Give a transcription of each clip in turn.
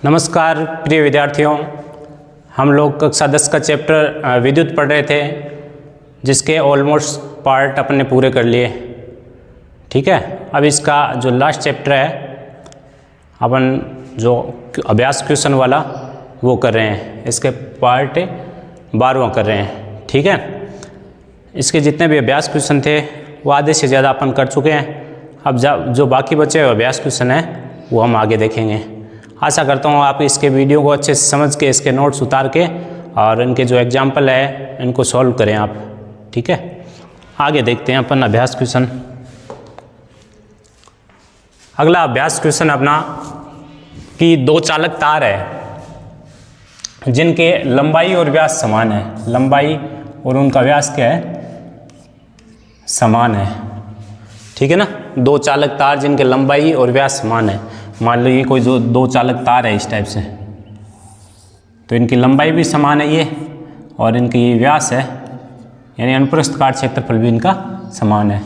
नमस्कार प्रिय विद्यार्थियों, हम लोग कक्षा 10 का चैप्टर विद्युत पढ़ रहे थे, जिसके ऑलमोस्ट पार्ट अपने पूरे कर लिए। ठीक है, अब इसका जो लास्ट चैप्टर है अपन जो अभ्यास क्वेश्चन वाला वो कर रहे हैं। इसके पार्ट 12वां कर रहे हैं। ठीक है, इसके जितने भी अभ्यास क्वेश्चन थे वो आधे से ज़्यादा अपन कर चुके हैं। अब जो बाकी बचे हुए अभ्यास क्वेश्चन हैं वो हम आगे देखेंगे। आशा करता हूँ आप इसके वीडियो को अच्छे से समझ के, इसके नोट्स उतार के और इनके जो एग्जाम्पल है इनको सॉल्व करें आप। ठीक है, आगे देखते हैं अपन अभ्यास क्वेश्चन। अगला अभ्यास क्वेश्चन अपना कि दो चालक तार है जिनके लंबाई और व्यास समान है। लंबाई और उनका व्यास क्या है? समान है। ठीक है ना, दो चालक तार जिनके लंबाई और व्यास समान है। मान लो ये कोई जो दो चालक तार है इस टाइप से, तो इनकी लंबाई भी समान है ये, और इनकी व्यास है यानी अनुप्रस्थ काट क्षेत्रफल भी इनका समान है।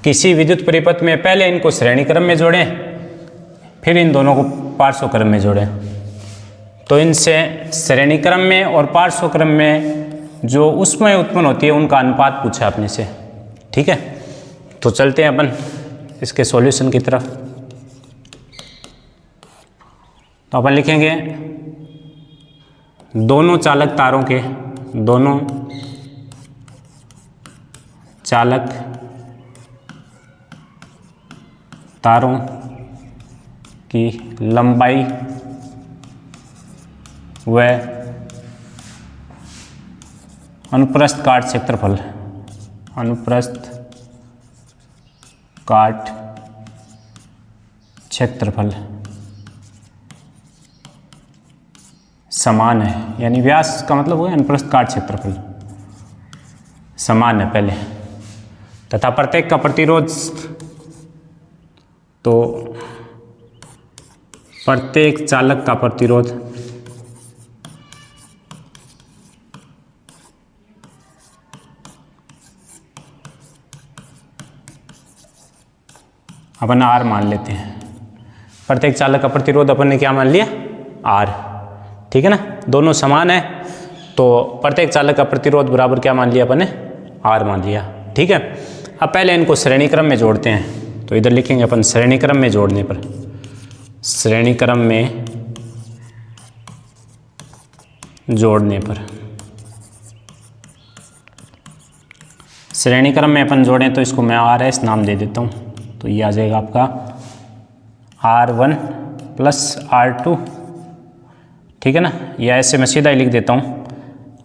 किसी विद्युत परिपथ में पहले इनको श्रेणी क्रम में जोड़ें, फिर इन दोनों को पार्श्व क्रम में जोड़ें। तो इनसे श्रेणी क्रम में और पार्श्व क्रम में जो ऊष्मा उत्पन्न होती है उनका अनुपात पूछा अपने से। ठीक है, तो चलते हैं अपन इसके सॉल्यूशन की तरफ। तो अपन लिखेंगे दोनों चालक तारों की लंबाई व अनुप्रस्थ काट क्षेत्रफल समान है। यानी व्यास का मतलब वो है अनुप्रस्थ काट क्षेत्रफल समान है पहले, तथा प्रत्येक का प्रतिरोध, तो प्रत्येक चालक का प्रतिरोध अपन R मान लेते हैं। प्रत्येक चालक का प्रतिरोध अपन ने क्या मान लिया? R। ठीक है ना, दोनों समान है तो प्रत्येक चालक का प्रतिरोध बराबर क्या मान लिया अपन ने? R मान लिया। ठीक है, अब पहले इनको श्रेणी क्रम में जोड़ते हैं। तो इधर लिखेंगे अपन श्रेणी क्रम में जोड़ने पर, श्रेणी क्रम में जोड़ने पर, श्रेणी क्रम में अपन जोड़ें तो इसको मैं RS नाम दे देता हूँ। तो ये आ जाएगा आपका R1 प्लस R2। ठीक है ना, या ऐसे मैं सीधा ही लिख देता हूँ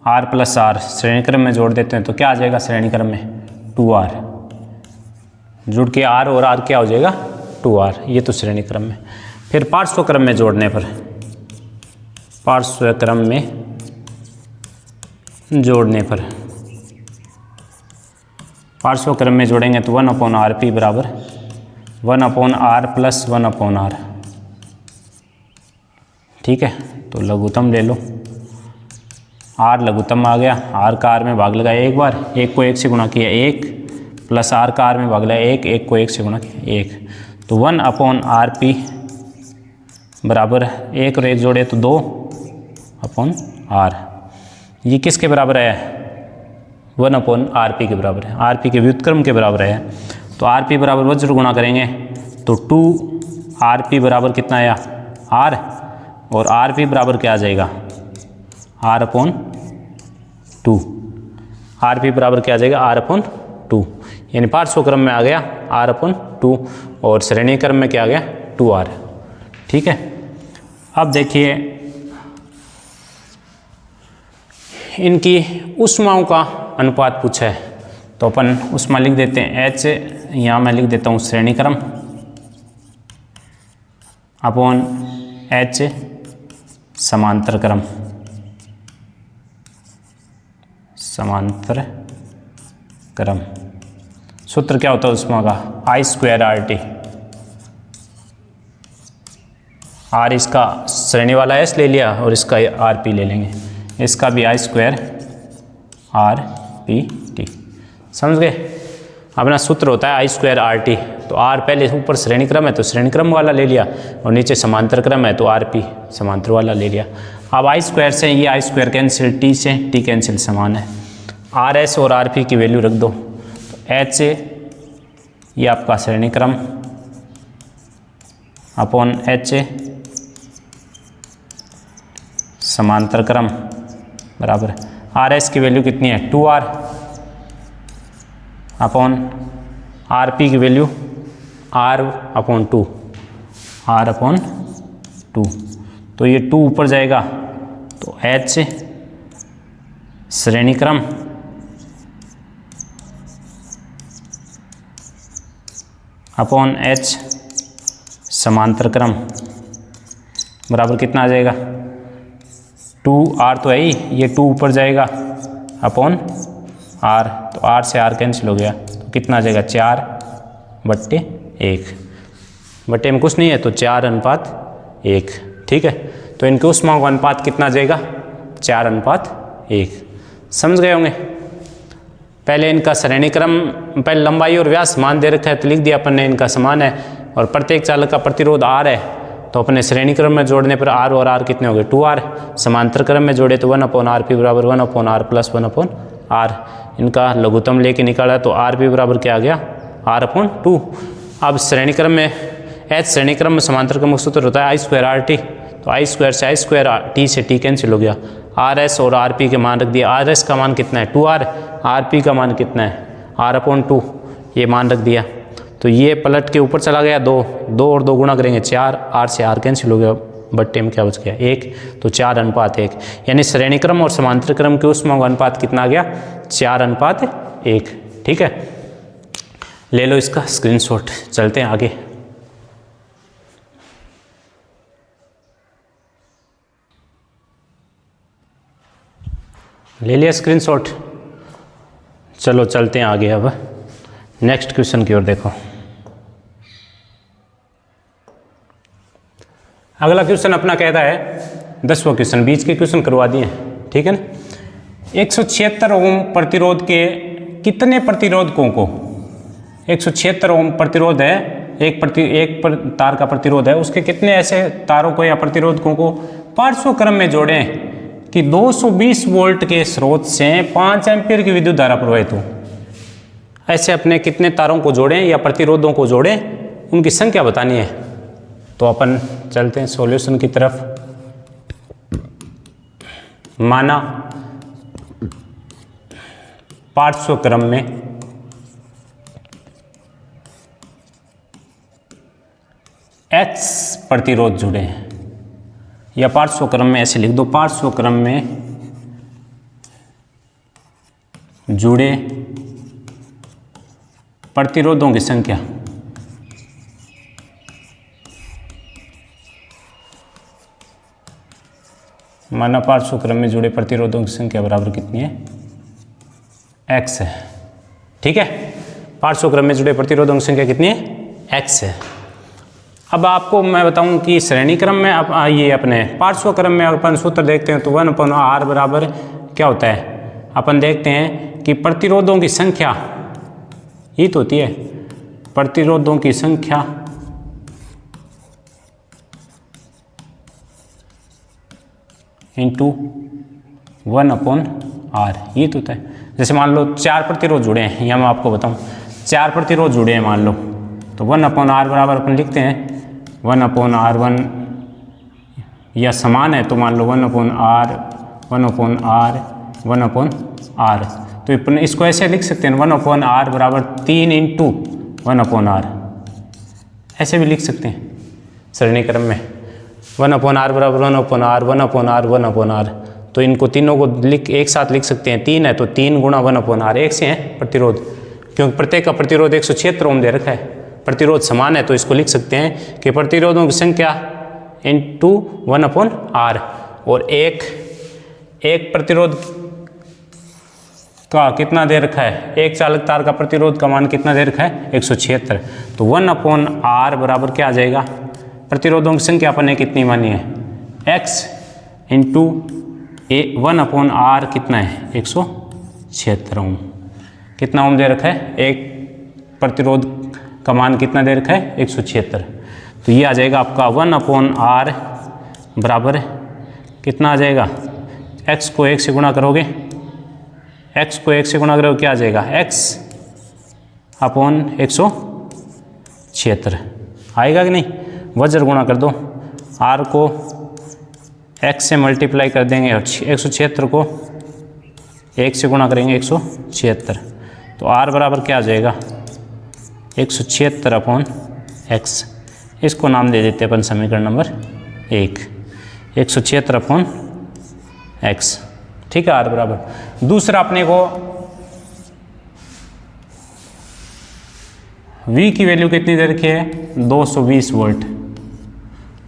R प्लस R, श्रेणी क्रम में जोड़ देते हैं तो क्या आ जाएगा श्रेणी क्रम में? 2R। जुड़ के R और R क्या हो जाएगा? 2R। ये तो श्रेणी क्रम में। फिर पार्श्व क्रम में जोड़ने पर, पार्श्व क्रम में जोड़ने पर, पार्श्व क्रम में जोड़ेंगे तो 1/RP बराबर 1/R प्लस 1/R। ठीक है, तो लघुत्तम ले लो। R लघुत्तम आ गया, R का R में भाग लगाया एक बार, 1 को 1 से गुणा किया 1, प्लस R का R में भाग लगाया 1, 1 को 1 से गुणा किया 1, तो 1/RP बराबर 1 और 1 जोड़े तो 2/R। ये किसके बराबर है? 1/RP के बराबर है, RP के व्युत्क्रम के बराबर है। तो RP बराबर वज्र गुणा करेंगे तो 2RP बराबर कितना आया? R, और RP बराबर क्या आ जाएगा? R/2। RP बराबर क्या आ जाएगा? R/2। यानी पार्श्व क्रम में आ गया R/2 और श्रेणी क्रम में क्या आ गया? 2R। ठीक है, अब देखिए इनकी ऊष्माओं का अनुपात पूछा है तो अपन ऊष्मा लिख देते हैं H, यहाँ मैं लिख देता हूँ श्रेणी क्रम अपॉन H समांतर क्रम। सूत्र क्या होता है ऊष्मा का? I²RT। R इसका श्रेणी वाला S ले लिया और इसका RP ले लेंगे, इसका भी I²RPT। समझ गए? अपना सूत्र होता है I² RT। तो R पहले ऊपर श्रेणी क्रम है तो श्रेणी क्रम वाला ले लिया, और नीचे समांतर क्रम है तो RP समांतर वाला ले लिया। अब I² से ये I² कैंसिल, T से T कैंसिल, समान है। RS और RP की वैल्यू रख दो। तो H से ये आपका श्रेणी क्रम अपॉन H समांतर क्रम बराबर RS की वैल्यू कितनी है 2R अपॉन RP की वैल्यू R/2, R/2। तो ये 2 ऊपर जाएगा तो H श्रेणी क्रम अपॉन H समांतर क्रम बराबर कितना आ जाएगा 2R तो है ही, ये 2 ऊपर जाएगा अपॉन R, तो R से R कैंसिल हो गया, तो कितना आ जाएगा 4/1। बटे में कुछ नहीं है तो 4:1, ठीक है। तो इनके ऊष्मा का अनुपात कितना आ जाएगा 4:1। समझ गए होंगे। पहले इनका श्रेणी क्रम, पहले लंबाई और व्यास समान दे रखा है तो लिख दिया अपन ने इनका समान है, और प्रत्येक चालक का प्रतिरोध R है, तो अपने श्रेणी क्रम में जोड़ने पर R और R कितने हो गए 2R। समांतर क्रम में जोड़े तो 1/RP बराबर 1/R + 1/R। इनका लघुत्तम लेके निकाला तो RP बराबर क्या आ गया R/2। अब श्रेणी क्रम में H श्रेणी क्रम में समांतर क्रम का सूत्र होता है I² RT। तो I² से I² T से T कैंसिल हो गया। RS और RP के मान रख दिया। RS का मान कितना है 2R, RP का मान कितना है R/2, ये मान रख दिया। तो ये पलट के ऊपर चला गया 2 और 2 गुणा करेंगे 4, R से R कैंसिल हो गया, बट्टे में क्या बच गया 1, तो 4:1। यानी श्रेणी क्रम और समांतर क्रम के ऊष्मा का अनुपात कितना आ गया 4:1। ठीक है, ले लो इसका स्क्रीनशॉट, चलते हैं आगे। ले लिया स्क्रीनशॉट, चलो चलते हैं आगे। अब नेक्स्ट क्वेश्चन की ओर देखो। अगला क्वेश्चन अपना कहता है 10वां क्वेश्चन, बीच के क्वेश्चन करवा दिए, ठीक है ना। 176 ओम प्रतिरोध के कितने प्रतिरोधकों को, 176 ओम प्रतिरोध है, एक तार का प्रतिरोध है, उसके कितने ऐसे तारों को या प्रतिरोधकों को पार्श्व क्रम में जोड़ें कि 220 वोल्ट के स्रोत से 5 एम्पीयर की विद्युत धारा प्रवाहित हो। ऐसे अपने कितने तारों को जोड़ें या प्रतिरोधों को जोड़ें, उनकी संख्या बतानी है। तो अपन चलते हैं सॉल्यूशन की तरफ। माना पार्श्व क्रम में X प्रतिरोध जुड़े हैं, या पार्श्व क्रम में ऐसे लिख दो, पार्श्व क्रम में जुड़े प्रतिरोधों की संख्या माना पार्श्व क्रम में जुड़े प्रतिरोधों की संख्या बराबर कितनी है X है। ठीक है, पार्श्व क्रम में जुड़े प्रतिरोधों की संख्या कितनी है X है। अब आपको मैं बताऊं कि श्रेणी क्रम में आप ये अपने पार्श्व क्रम में अपन सूत्र देखते हैं तो 1/R बराबर क्या होता है, अपन देखते हैं कि प्रतिरोधों की संख्या ये तो होती है, प्रतिरोधों की संख्या इंटू 1/R, ये तो होता है। जैसे मान लो 4 प्रतिरोध जुड़े हैं, या मैं आपको बताऊं 4 प्रतिरोध जुड़े हैं मान लो, तो 1/R बराबर अपन लिखते हैं 1/R1, या समान है तो मान लो 1/R 1/R। तो अपन इसको ऐसे लिख सकते हैं 1/R बराबर 3 इंटू 1/R, ऐसे भी लिख सकते हैं श्रेणी क्रम में 1/R बराबर 1/R। तो इनको तीनों को एक साथ लिख सकते हैं, 3 है तो 3 गुणा 1/R, एक से हैं प्रतिरोध, क्योंकि प्रत्येक का प्रतिरोध 176 ओम दे रखा है, प्रतिरोध समान है तो इसको लिख सकते हैं कि प्रतिरोधों की संख्या इंटू 1/R। और एक प्रतिरोध का कितना दे रखा है, एक चालक तार का प्रतिरोध का मान कितना दे रखा है 176। तो 1/R बराबर क्या आ जाएगा, प्रतिरोधों की संख्या अपन ने कितनी मानी है X इंटू 1/R कितना है 176 ओम। कितना ओम दे रखा है, एक प्रतिरोध का मान कितना दे रखा है 176। तो ये आ जाएगा आपका 1/R बराबर कितना आ जाएगा, x को 1 से गुणा करोगे, x को 1 से गुणा करोगे क्या आ जाएगा x/176 आएगा कि नहीं। वज्र गुणा कर दो, r को x से मल्टीप्लाई कर देंगे और 176 को 1 से गुणा करेंगे 176, तो r बराबर क्या आ जाएगा 176/x। इसको नाम दे देते हैं अपन समीकरण नंबर 1, 176/x। ठीक है, r बराबर। दूसरा अपने को V की वैल्यू कितनी दे रखी है 220 वोल्ट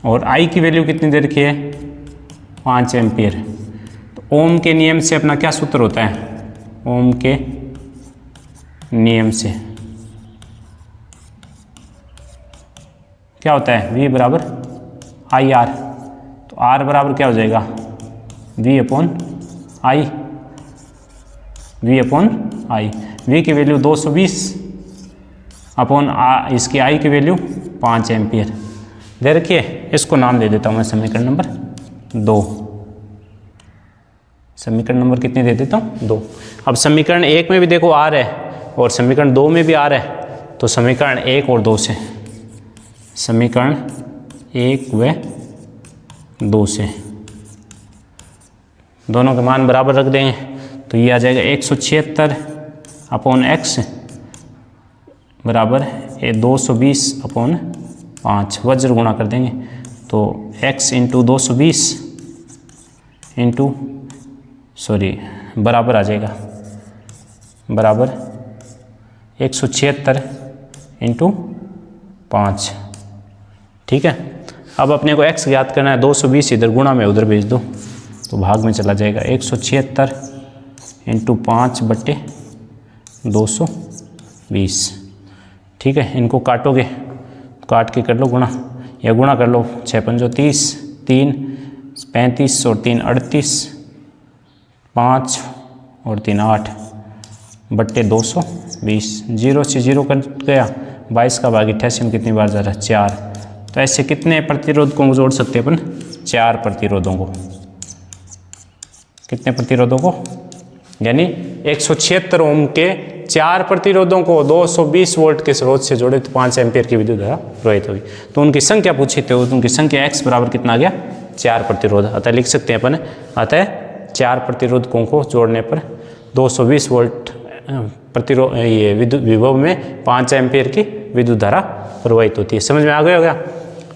और I की वैल्यू कितनी दे रखी है 5 एम्पियर। तो ओम के नियम से अपना क्या सूत्र होता है, ओम के नियम से क्या होता है V बराबर IR। तो R बराबर क्या हो जाएगा V/I। V की वैल्यू 220 अपॉन इसकी I की वैल्यू 5 एम्पियर दे रखिए। इसको नाम दे देता हूँ मैं समीकरण नंबर 2। समीकरण नंबर कितने दे देता हूँ 2। अब समीकरण 1 में भी देखो R है और समीकरण 2 में भी R है, तो समीकरण 1 और 2 से, समीकरण 1 व 2 से दोनों के मान बराबर रख देंगे, तो ये आ जाएगा 176/x बराबर 220/5। वज्र गुणा कर देंगे तो x × 220 बराबर आ जाएगा बराबर 176/5। ठीक है, अब अपने को x ज्ञात करना है, 220 इधर गुणा में उधर भेज दो तो भाग में चला जाएगा। 176/5/220। ठीक है, इनको काटोगे तो काट के कर लो गुणा, या गुणा कर लो 6×5 30, 3 35 और 3 38, 5 और 3 8/220। 0 से 0 कट गया, 22 का भाग 88 में कितनी बार जा रहा है 4। तो ऐसे कितने प्रतिरोध को जोड़ सकते हैं अपन 4 प्रतिरोधों को। कितने प्रतिरोधों को, यानी 176 ओम के 4 प्रतिरोधों को 220 वोल्ट के स्रोत से जोड़े तो 5 एम्पियर की विद्युत धारा प्रवाहित होगी। तो उनकी संख्या पूछी थी, उनकी संख्या x बराबर कितना आ गया 4 प्रतिरोध। अतः लिख सकते हैं अपन, अतः 4 प्रतिरोधकों को जोड़ने पर 220 वोल्ट प्रतिरोध ये विद्युत विभव में 5 एम्पियर की विद्युत धारा प्रवाहित होती है। समझ में आ गया होगा।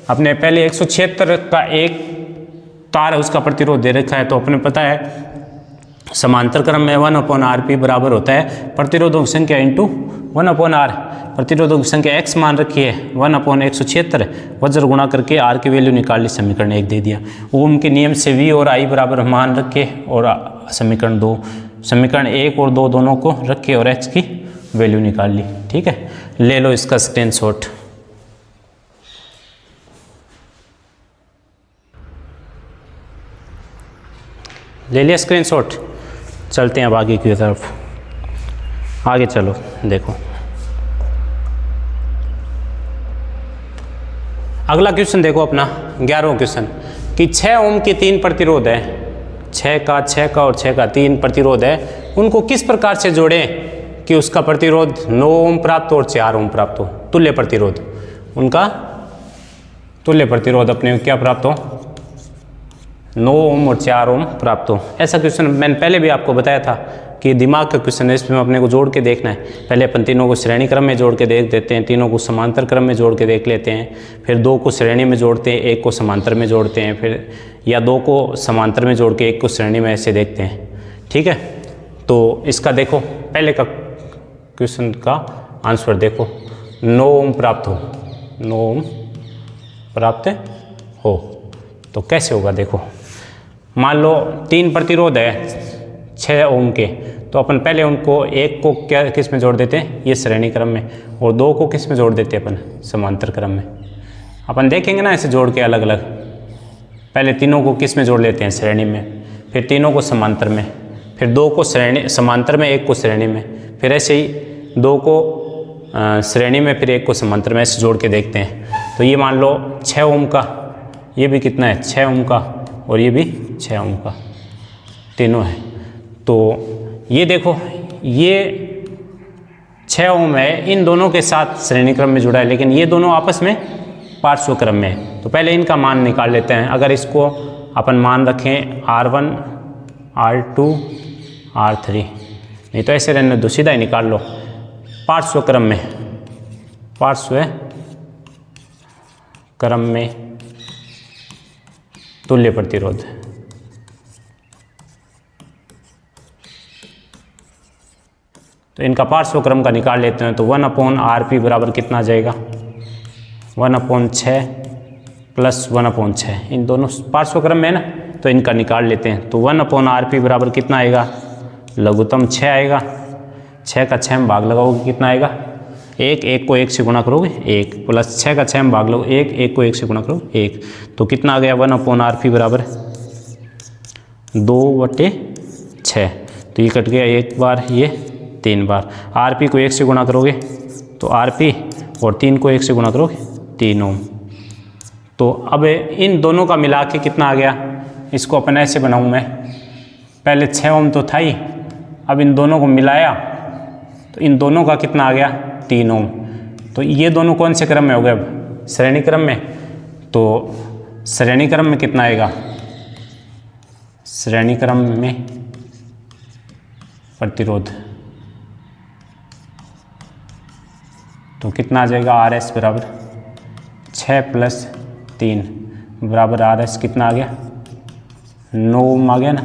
अपने पहले 176 का एक तार है, उसका प्रतिरोध दे रखा है, तो अपने पता है समांतर क्रम में 1/Rp बराबर होता है प्रतिरोधों की संख्या इंटू 1/R। प्रतिरोधों की संख्या x मान रखी है 1/176, वज्र गुणा करके R की वैल्यू निकाल ली, समीकरण 1 दे दिया। ओम के नियम से V और I बराबर मान रखे और समीकरण 2, समीकरण 1 और 2 दोनों को रखे और x की वैल्यू निकाल ली। ठीक है, ले लो इसका स्क्रीनशॉट। ले लिया स्क्रीनशॉट। चलते हैं अब आगे की तरफ। आगे चलो, देखो अगला क्वेश्चन देखो अपना 11वां क्वेश्चन कि 6 ओम के 3 प्रतिरोध है, 6 का और 6 का 3 प्रतिरोध है, उनको किस प्रकार से जोड़ें कि उसका प्रतिरोध 9 ओम प्राप्त हो और 4 ओम प्राप्त हो। तुल्य प्रतिरोध, उनका तुल्य प्रतिरोध अपने क्या प्राप्त हो 9 ओम और 4 ओम प्राप्त हो। ऐसा क्वेश्चन मैंने पहले भी आपको बताया था कि दिमाग का क्वेश्चन है, इसमें अपने को जोड़ के देखना है। पहले अपन तीनों को श्रेणी क्रम में जोड़ के देख देते हैं, तीनों को समांतर क्रम में जोड़ के देख लेते हैं, फिर 2 को श्रेणी में जोड़ते हैं, 1 को समांतर में जोड़ते हैं, फिर या 2 को समांतर में जोड़ के 1 को श्रेणी में ऐसे देखते हैं। ठीक है, तो इसका देखो पहले का क्वेश्चन का आंसर देखो, 9 ओम प्राप्त हो, 9 ओम प्राप्त हो तो कैसे होगा। देखो मान लो 3 प्रतिरोध है 6 ओम के, तो अपन पहले उनको 1 को क्या किस में जोड़ देते हैं, ये श्रेणी क्रम में, और 2 को किस में जोड़ देते हैं अपन समांतर क्रम में। अपन देखेंगे ना ऐसे जोड़ के अलग अलग, पहले तीनों को किस में जोड़ लेते हैं श्रेणी में, फिर तीनों को समांतर में, फिर 2 को श्रेणी समांतर में, 1 को श्रेणी में, फिर ऐसे ही 2 को श्रेणी में फिर एक को समांतर में ऐसे जोड़ के देखते हैं। तो ये मान लो 6 ओम का, ये भी कितना है 6 ओम का, और ये भी 6 ओम का, तीनों है। तो ये देखो ये 6 ओम है, इन दोनों के साथ श्रेणी क्रम में जुड़ा है, लेकिन ये दोनों आपस में पार्श्व क्रम में है। तो पहले इनका मान निकाल लेते हैं। अगर इसको अपन मान रखें R1, R2, R3, नहीं तो ऐसे रहने दो, सीधा ही निकाल लो। पार्श्व क्रम में, पार्श्व क्रम में तुल्य प्रतिरोध, तो इनका पार्श्व क्रम का निकाल लेते हैं। तो 1/RP बराबर कितना आ जाएगा 1/6 प्लस 1/6, इन दोनों पार्श्व क्रम में है ना, तो इनका निकाल लेते हैं। तो 1/RP बराबर कितना आएगा, लघुत्तम 6 आएगा, 6 का 6 में भाग लगाओगे कितना आएगा 1, 1 को 1 से गुणा करोगे 1, प्लस 6 का 6 में भाग लो 1, 1 को 1 से गुणा करो 1, तो कितना आ गया 1/RP बराबर 2/6। तो ये कट गया एक बार, ये 3 बार। RP को 1 से गुणा करोगे तो RP, और 3 को 1 से गुणा करोगे 3 ओम। तो अब इन दोनों का मिला के कितना आ गया, इसको अपन ऐसे बनाऊँ मैं, पहले 6 ओम तो था ही, अब इन दोनों को मिलाया तो इन दोनों का कितना आ गया 3 ओम। तो ये दोनों कौन से क्रम में हो गए, अब श्रेणी क्रम में। तो श्रेणी क्रम में कितना आएगा, श्रेणी क्रम में प्रतिरोध तो कितना आ जाएगा RS बराबर 6 प्लस 3 बराबर RS कितना आ गया 9 ओम आ गया ना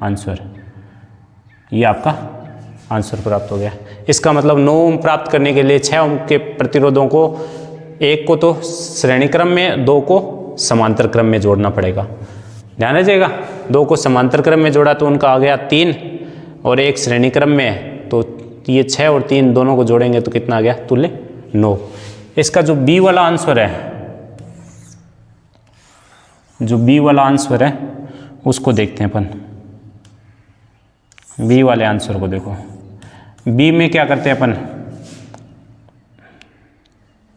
आंसर। ये आपका आंसर प्राप्त हो गया। इसका मतलब 9 ओम प्राप्त करने के लिए 6 ओम के प्रतिरोधों को, एक को तो श्रेणी क्रम में, 2 को समांतर क्रम में जोड़ना पड़ेगा। ध्यान रखिएगा, 2 को समांतर क्रम में जोड़ा तो उनका आ गया 3, और एक श्रेणी क्रम में है तो ये 6 और 3 दोनों को जोड़ेंगे तो कितना आ गया तुल्य 9। इसका जो बी वाला आंसर है, जो बी वाला आंसर है उसको देखते हैं अपन। बी वाले आंसर को देखो, बी में क्या करते हैं अपन,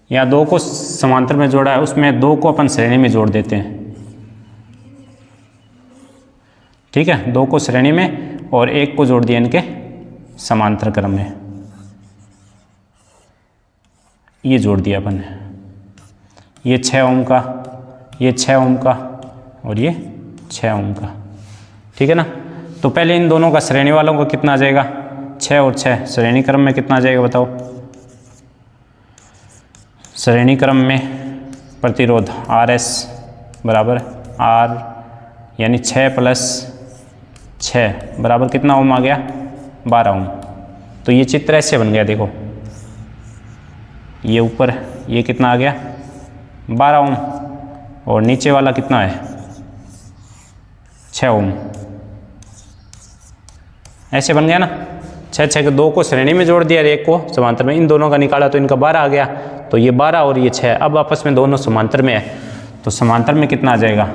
या 2 को समांतर में जोड़ा है उसमें 2 को अपन श्रेणी में जोड़ देते हैं। ठीक है, 2 को श्रेणी में और 1 को जोड़ दिया इनके समांतर क्रम में, ये जोड़ दिया अपन। ये 6 ओम का, ये 6 ओम का, और ये 6 ओम का। ठीक है ना। तो पहले इन दोनों का श्रेणी वालों का कितना आ जाएगा 6 और 6, श्रेणी क्रम में कितना आ जाएगा बताओ। श्रेणी क्रम में प्रतिरोध RS बराबर R यानी 6 प्लस 6 बराबर कितना ओम आ गया 12 ओम। तो ये चित्र ऐसे बन गया, देखो ये ऊपर ये कितना आ गया 12 ओम, और नीचे वाला कितना है 6 ओम। ऐसे बन गया ना, 6 के 2 को श्रेणी में जोड़ दिया और 1 को समांतर में, इन दोनों का निकाला तो इनका 12 आ गया। तो ये 12 और ये 6 अब आपस में दोनों समांतर में है, तो समांतर में कितना आ जाएगा,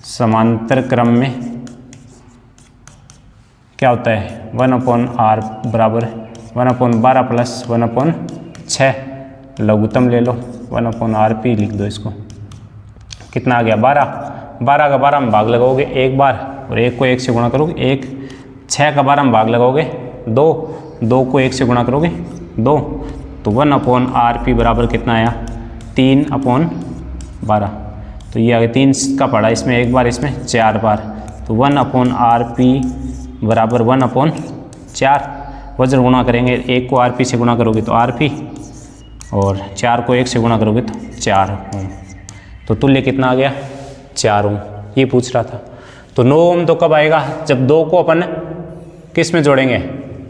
समांतर क्रम में क्या होता है 1/R बराबर 1/12 प्लस 1/6, लघुत्तम ले लो 1/RP लिख दो इसको। कितना आ गया 12 का 12 में भाग लगाओगे एक बार, और 1 को 1 से गुणा करोगे 1, 6 का 12 में भाग लगाओगे 2 को 1 से गुणा करोगे 2, तो 1/RP बराबर कितना आया 3/12। तो ये आगे 3 का पड़ा, इसमें एक बार, इसमें 4 बार, तो 1/RP बराबर 1/4। वज्र गुणा करेंगे, 1 को RP से गुणा करोगे तो RP, और 4 को 1 से गुणा करोगे तो 4 ओम। तो तुल्य कितना आ गया 4 ओम। ये पूछ रहा था। तो 9 ओम तो कब आएगा, जब 2 को अपन किस में जोड़ेंगे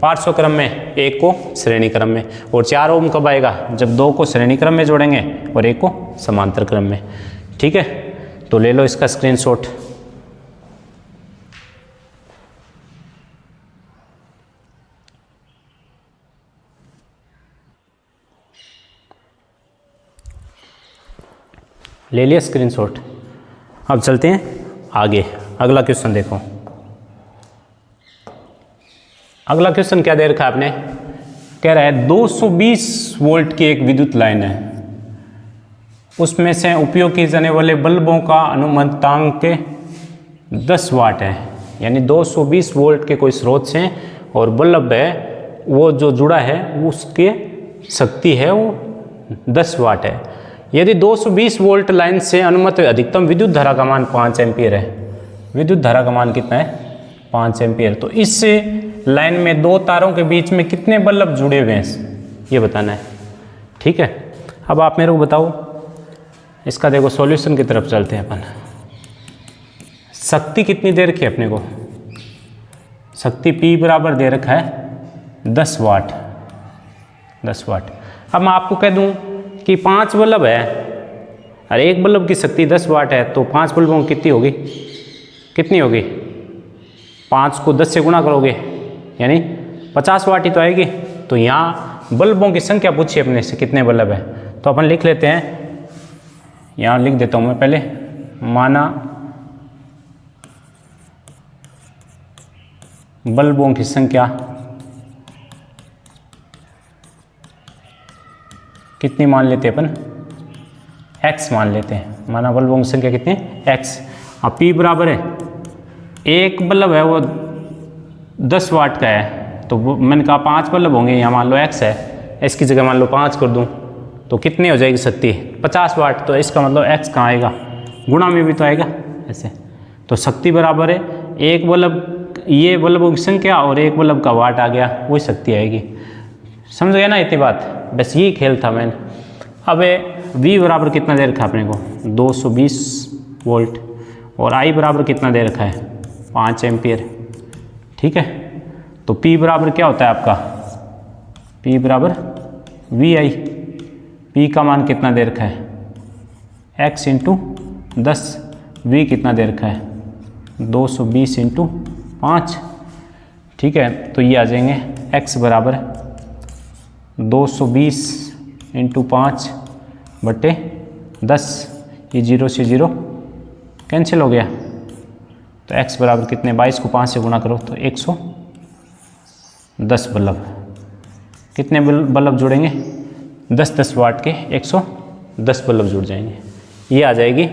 पार्श्व क्रम में, 1 को श्रेणी क्रम में। और 4 ओम कब आएगा, जब 2 को श्रेणी क्रम में जोड़ेंगे और 1 को समांतर क्रम में। ठीक है, तो ले लो इसका स्क्रीनशॉट। ले लिया स्क्रीनशॉट। अब चलते हैं आगे, अगला क्वेश्चन देखो। अगला क्वेश्चन क्या दे रखा है आपने, कह रहा है 220 वोल्ट की एक विद्युत लाइन है, उसमें से उपयोग किए जाने वाले बल्बों का अनुमतांक 10 वाट है। यानी 220 वोल्ट के कोई स्रोत से और बल्ब है वो जो जुड़ा है उसके शक्ति है वो 10 वाट है। यदि 220 वोल्ट लाइन से अनुमत अधिकतम विद्युत धारा का मान 5 एम्पीयर है। विद्युत धारा का मान कितना है? 5 एम्पीयर। तो इस लाइन में दो तारों के बीच में कितने बल्ब जुड़े हुए हैं ये बताना है। ठीक है, अब आप मेरे को बताओ, इसका देखो सॉल्यूशन की तरफ चलते हैं अपन। शक्ति कितनी दे रखी है अपने को? शक्ति P बराबर दे रखा है 10 वाट। 10 वाट। अब मैं आपको कह दूं कि 5 बल्ब है और एक बल्ब की शक्ति 10 वाट है, तो 5 बल्बों की कितनी होगी? कितनी होगी? 5 को 10 से गुणा करोगे यानी 50 वाट ही तो आएगी। तो यहाँ बल्बों की संख्या पूछी अपने से कितने बल्ब है, तो अपन लिख लेते हैं, यहाँ लिख देता हूँ मैं पहले, माना बल्बों की संख्या कितनी मान लेते हैं अपन? x मान लेते हैं। माना बल्बों की संख्या कितनी? x। अब P बराबर है, एक बल्ब है वो 10 वाट का है, तो मैंने कहा 5 बल्ब होंगे, यहाँ मान लो x है, इसकी जगह मान लो 5 कर दूँ तो कितनी हो जाएगी शक्ति? 50 वाट। तो इसका मतलब x कहाँ आएगा? गुणा में भी तो आएगा ऐसे। तो शक्ति बराबर है एक बल्ब, ये बल्बों की संख्या और एक बल्ब का वाट आ गया, वही शक्ति आएगी। समझ गया ना इतनी बात? बस यही खेल था मैंने। अब V बराबर कितना दे रखा है अपने को? 220 वोल्ट। और I बराबर कितना दे रखा है? 5 एम्पियर। ठीक है, तो P बराबर क्या होता है आपका? P बराबर VI। P का मान कितना दे रखा है? X into 10। V कितना दे रखा है? 220 इंटू 5। ठीक है, तो ये आ जाएंगे x बराबर 220 इंटू 5 बटे 10। ये 0 से 0 कैंसिल हो गया, तो x बराबर कितने? 22 को 5 से गुणा करो तो 110 बल्ब। कितने बल्ब जुड़ेंगे? 10-10 वाट के 110 बल्ब जुड़ जाएंगे। ये आ जाएगी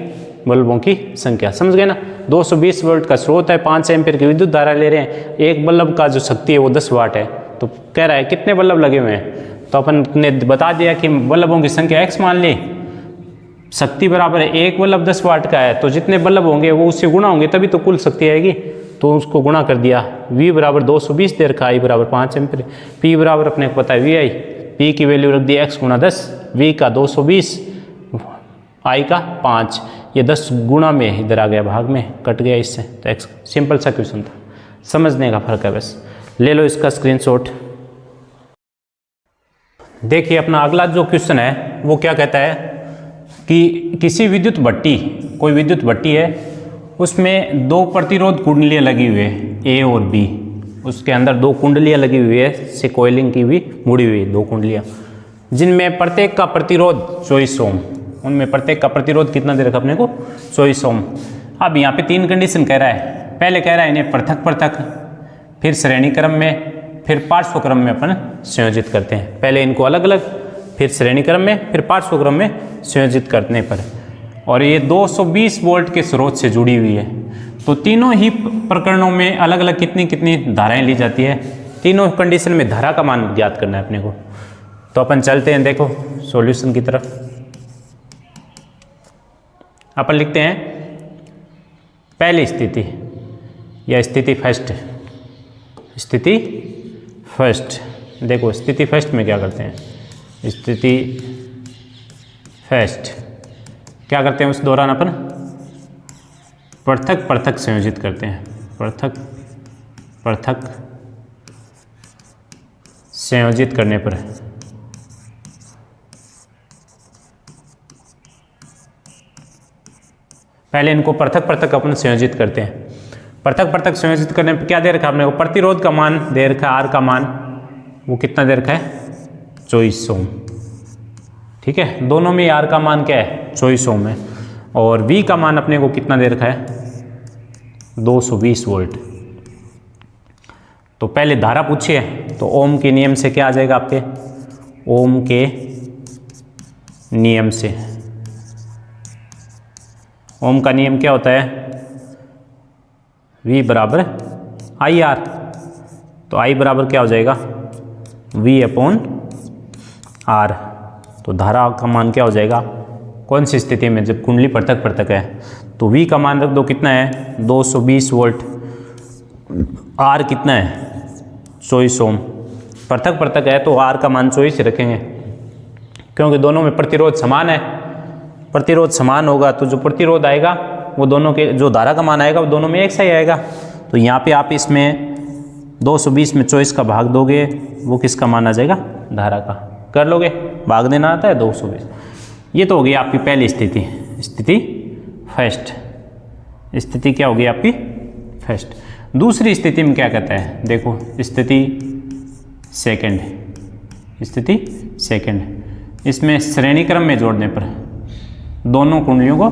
बल्बों की संख्या। समझ गए ना? 220 वोल्ट का स्रोत है, 5 एम्पीयर की विद्युत धारा ले रहे हैं, एक बल्ब का जो शक्ति है वो 10 वाट है। तो कह रहा है कितने बल्ब लगे हुए हैं, तो अपन ने बता दिया कि बल्बों की संख्या x मान ली, शक्ति बराबर है एक बल्ब 10 वाट का है, तो जितने बल्ब होंगे वो उससे गुणा होंगे तभी तो कुल शक्ति आएगी, तो उसको गुणा कर दिया। V बराबर 220 दे रखा, I बराबर 5 एम्पीयर, P बराबर अपने को पता है VI, P की वैल्यू रख दी x गुणा 10, V का 220, I का 5, ये 10 गुणा में इधर आ गया, भाग में कट गया इससे, तो x। सिंपल सा क्वेश्चन था, समझने का फर्क है बस। ले लो इसका स्क्रीनशॉट। देखिए अपना अगला जो क्वेश्चन है वो क्या कहता है कि किसी विद्युत भट्टी, कोई विद्युत भट्टी है, उसमें 2 प्रतिरोध कुंडलियाँ लगी हुई है A और B। उसके अंदर 2 कुंडलियाँ लगी हुई है, से कोयलिंग की हुई मुड़ी हुई 2 कुंडलियाँ, जिनमें प्रत्येक का प्रतिरोध 24 ओम। उनमें प्रत्येक का प्रतिरोध कितना दे रखा अपने को? 24 ओम। अब यहाँ पे 3 कंडीशन कह रहा है। पहले कह रहा है इन्हें पृथक पृथक, फिर श्रेणी क्रम में, फिर पार्श्व क्रम में अपन संयोजित करते हैं। पहले इनको अलग अलग, फिर श्रेणी क्रम में, फिर पार्श्व क्रम में संयोजित करने पर। और ये 220 वोल्ट के स्रोत से जुड़ी हुई है, तो तीनों ही प्रकरणों में अलग अलग कितनी कितनी धाराएं ली जाती है। तीनों कंडीशन में धारा का मान ज्ञात करना है अपने को। तो अपन चलते हैं देखो सॉल्यूशन की तरफ। अपन लिखते हैं पहली स्थिति या स्थिति फर्स्ट। स्थिति फर्स्ट, देखो स्थिति फर्स्ट में क्या करते हैं? स्थिति फर्स्ट क्या करते हैं? उस दौरान अपन पृथक पृथक संयोजित करते हैं। पृथक पृथक संयोजित करने पर पहले इनको पृथक पृथक अपन संयोजित करते हैं। पृथक पृथक संयोजित करने पर क्या दे रखा है अपने को? प्रतिरोध का मान दे रखा है, R का मान वो कितना दे रखा है? 24 ओम। ठीक है, दोनों में R का मान क्या है? 24 ओम है। और V का मान अपने को कितना दे रखा है? 220 वोल्ट। तो पहले धारा पूछी है, तो ओम के नियम से क्या आ जाएगा आपके, ओम के नियम से, ओम का नियम क्या होता है, V बराबर आई आर। तो I बराबर क्या हो जाएगा, V अपॉन आर। तो धारा का मान क्या हो जाएगा, कौन सी स्थिति में, जब कुंडली पृथक पृथक है तो V का मान रख दो, कितना है 220 वोल्ट, R कितना है 24 ओम। पृथक पृथक है तो R का मान 24 रखेंगे, क्योंकि दोनों में प्रतिरोध समान है। प्रतिरोध समान होगा तो जो प्रतिरोध आएगा वो दोनों के, जो धारा का मान आएगा वो दोनों में एक सा ही आएगा। तो यहाँ पे आप इसमें 220 में 24 का भाग दोगे, वो किसका मान आ जाएगा, धारा का। कर लोगे, भाग देना आता है 220। ये तो हो गई आपकी पहली स्थिति, स्थिति फर्स्ट। स्थिति क्या होगी आपकी फर्स्ट। दूसरी स्थिति में क्या कहता है, देखो स्थिति सेकंड, स्थिति सेकंड। इसमें श्रेणी क्रम में जोड़ने पर, दोनों कुंडलियों को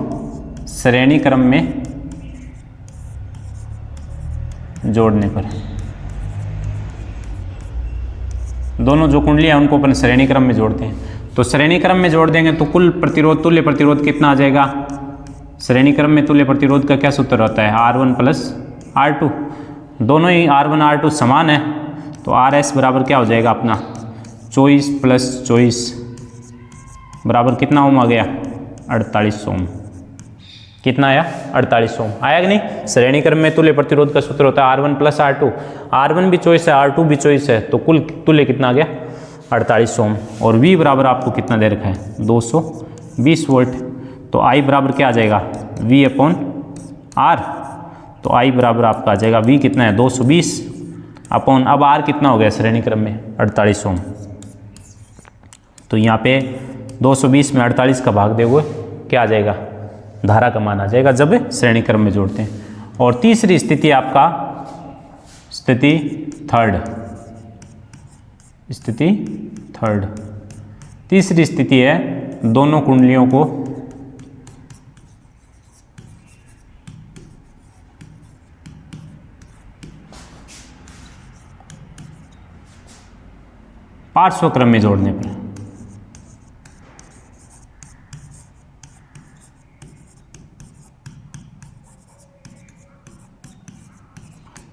श्रेणी क्रम में जोड़ने पर, दोनों जो कुंडलियां उनको अपन श्रेणी क्रम में जोड़ते हैं। तो श्रेणी क्रम में जोड़ देंगे तो कुल प्रतिरोध, तुल्य प्रतिरोध कितना आ जाएगा, श्रेणी क्रम में तुल्य प्रतिरोध का क्या सूत्र होता है, R1 प्लस R2। दोनों ही R1 R2 समान है, तो RS बराबर क्या हो जाएगा अपना 24 प्लस 24 बराबर कितना ओम आ गया, 48 ओम। कितना आया, 48 ओम आया कि नहीं। श्रेणी क्रम में तुल्य प्रतिरोध का सूत्र होता है R1 प्लस R2। R1 भी 24 है, R2 भी 24 है, तो कुल तुल्य कितना आ गया 48 ओम। और V बराबर आपको कितना दे रखा है 220 वोल्ट। तो I बराबर क्या आ जाएगा, V अपॉन R। तो I बराबर आपका आ जाएगा V कितना है 220 अपॉन, अब R कितना हो गया श्रेणी क्रम में 48 ओम। तो यहाँ पे 220 में 48 का भाग दोगे क्या आ जाएगा, धारा का मान आ जाएगा जब श्रेणी क्रम में जोड़ते हैं। और तीसरी स्थिति आपका स्थिति थर्ड, स्थिति थर्ड। तीसरी स्थिति है दोनों कुंडलियों को पार्श्व क्रम में जोड़ने पर।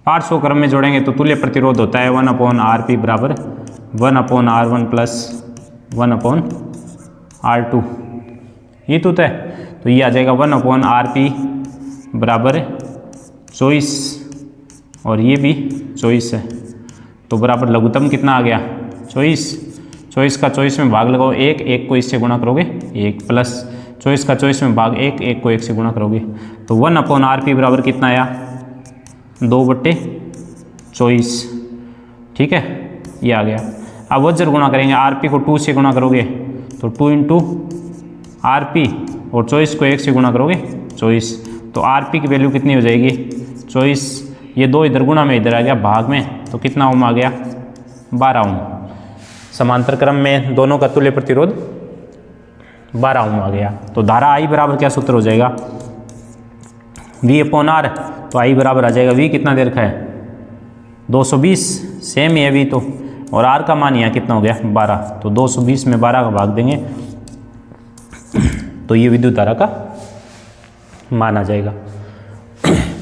पार्श्व क्रम में जोड़ेंगे तो तुल्य प्रतिरोध होता है 1 अपॉन RP बराबर 1 upon R1 plus 1 upon R2। ये तो है, तो ये आ जाएगा 1 अपॉन RP बराबर 24 और ये भी 24 है। तो बराबर लघुत्तम कितना आ गया 24। 24 का 24 में भाग लगाओ 1, 1 को इससे गुणा करोगे 1 प्लस 24 का 24 में भाग 1, 1 को 1 से गुणा करोगे तो 1 अपॉन RP बराबर कितना आया 2/24। ठीक है, ये आ गया। अब वज्र गुणा करेंगे, RP को 2 से गुणा करोगे तो 2 इंटू RP और 24 को 1 से गुणा करोगे 24। तो RP की वैल्यू कितनी हो जाएगी 24। ये 2 इधर गुणा में इधर आ गया भाग में, तो कितना ओम आ गया 12 ओम। समांतर क्रम में दोनों का तुल्य प्रतिरोध 12 ओम आ गया। तो धारा I बराबर क्या सूत्र हो जाएगा V अपॉन R। तो I बराबर आ जाएगा V कितना दे रखा है 220, सेम ही है V तो, और R का मान यहाँ कितना हो गया 12। तो 220 में 12 का भाग देंगे तो ये विद्युत धारा का मान आ जाएगा।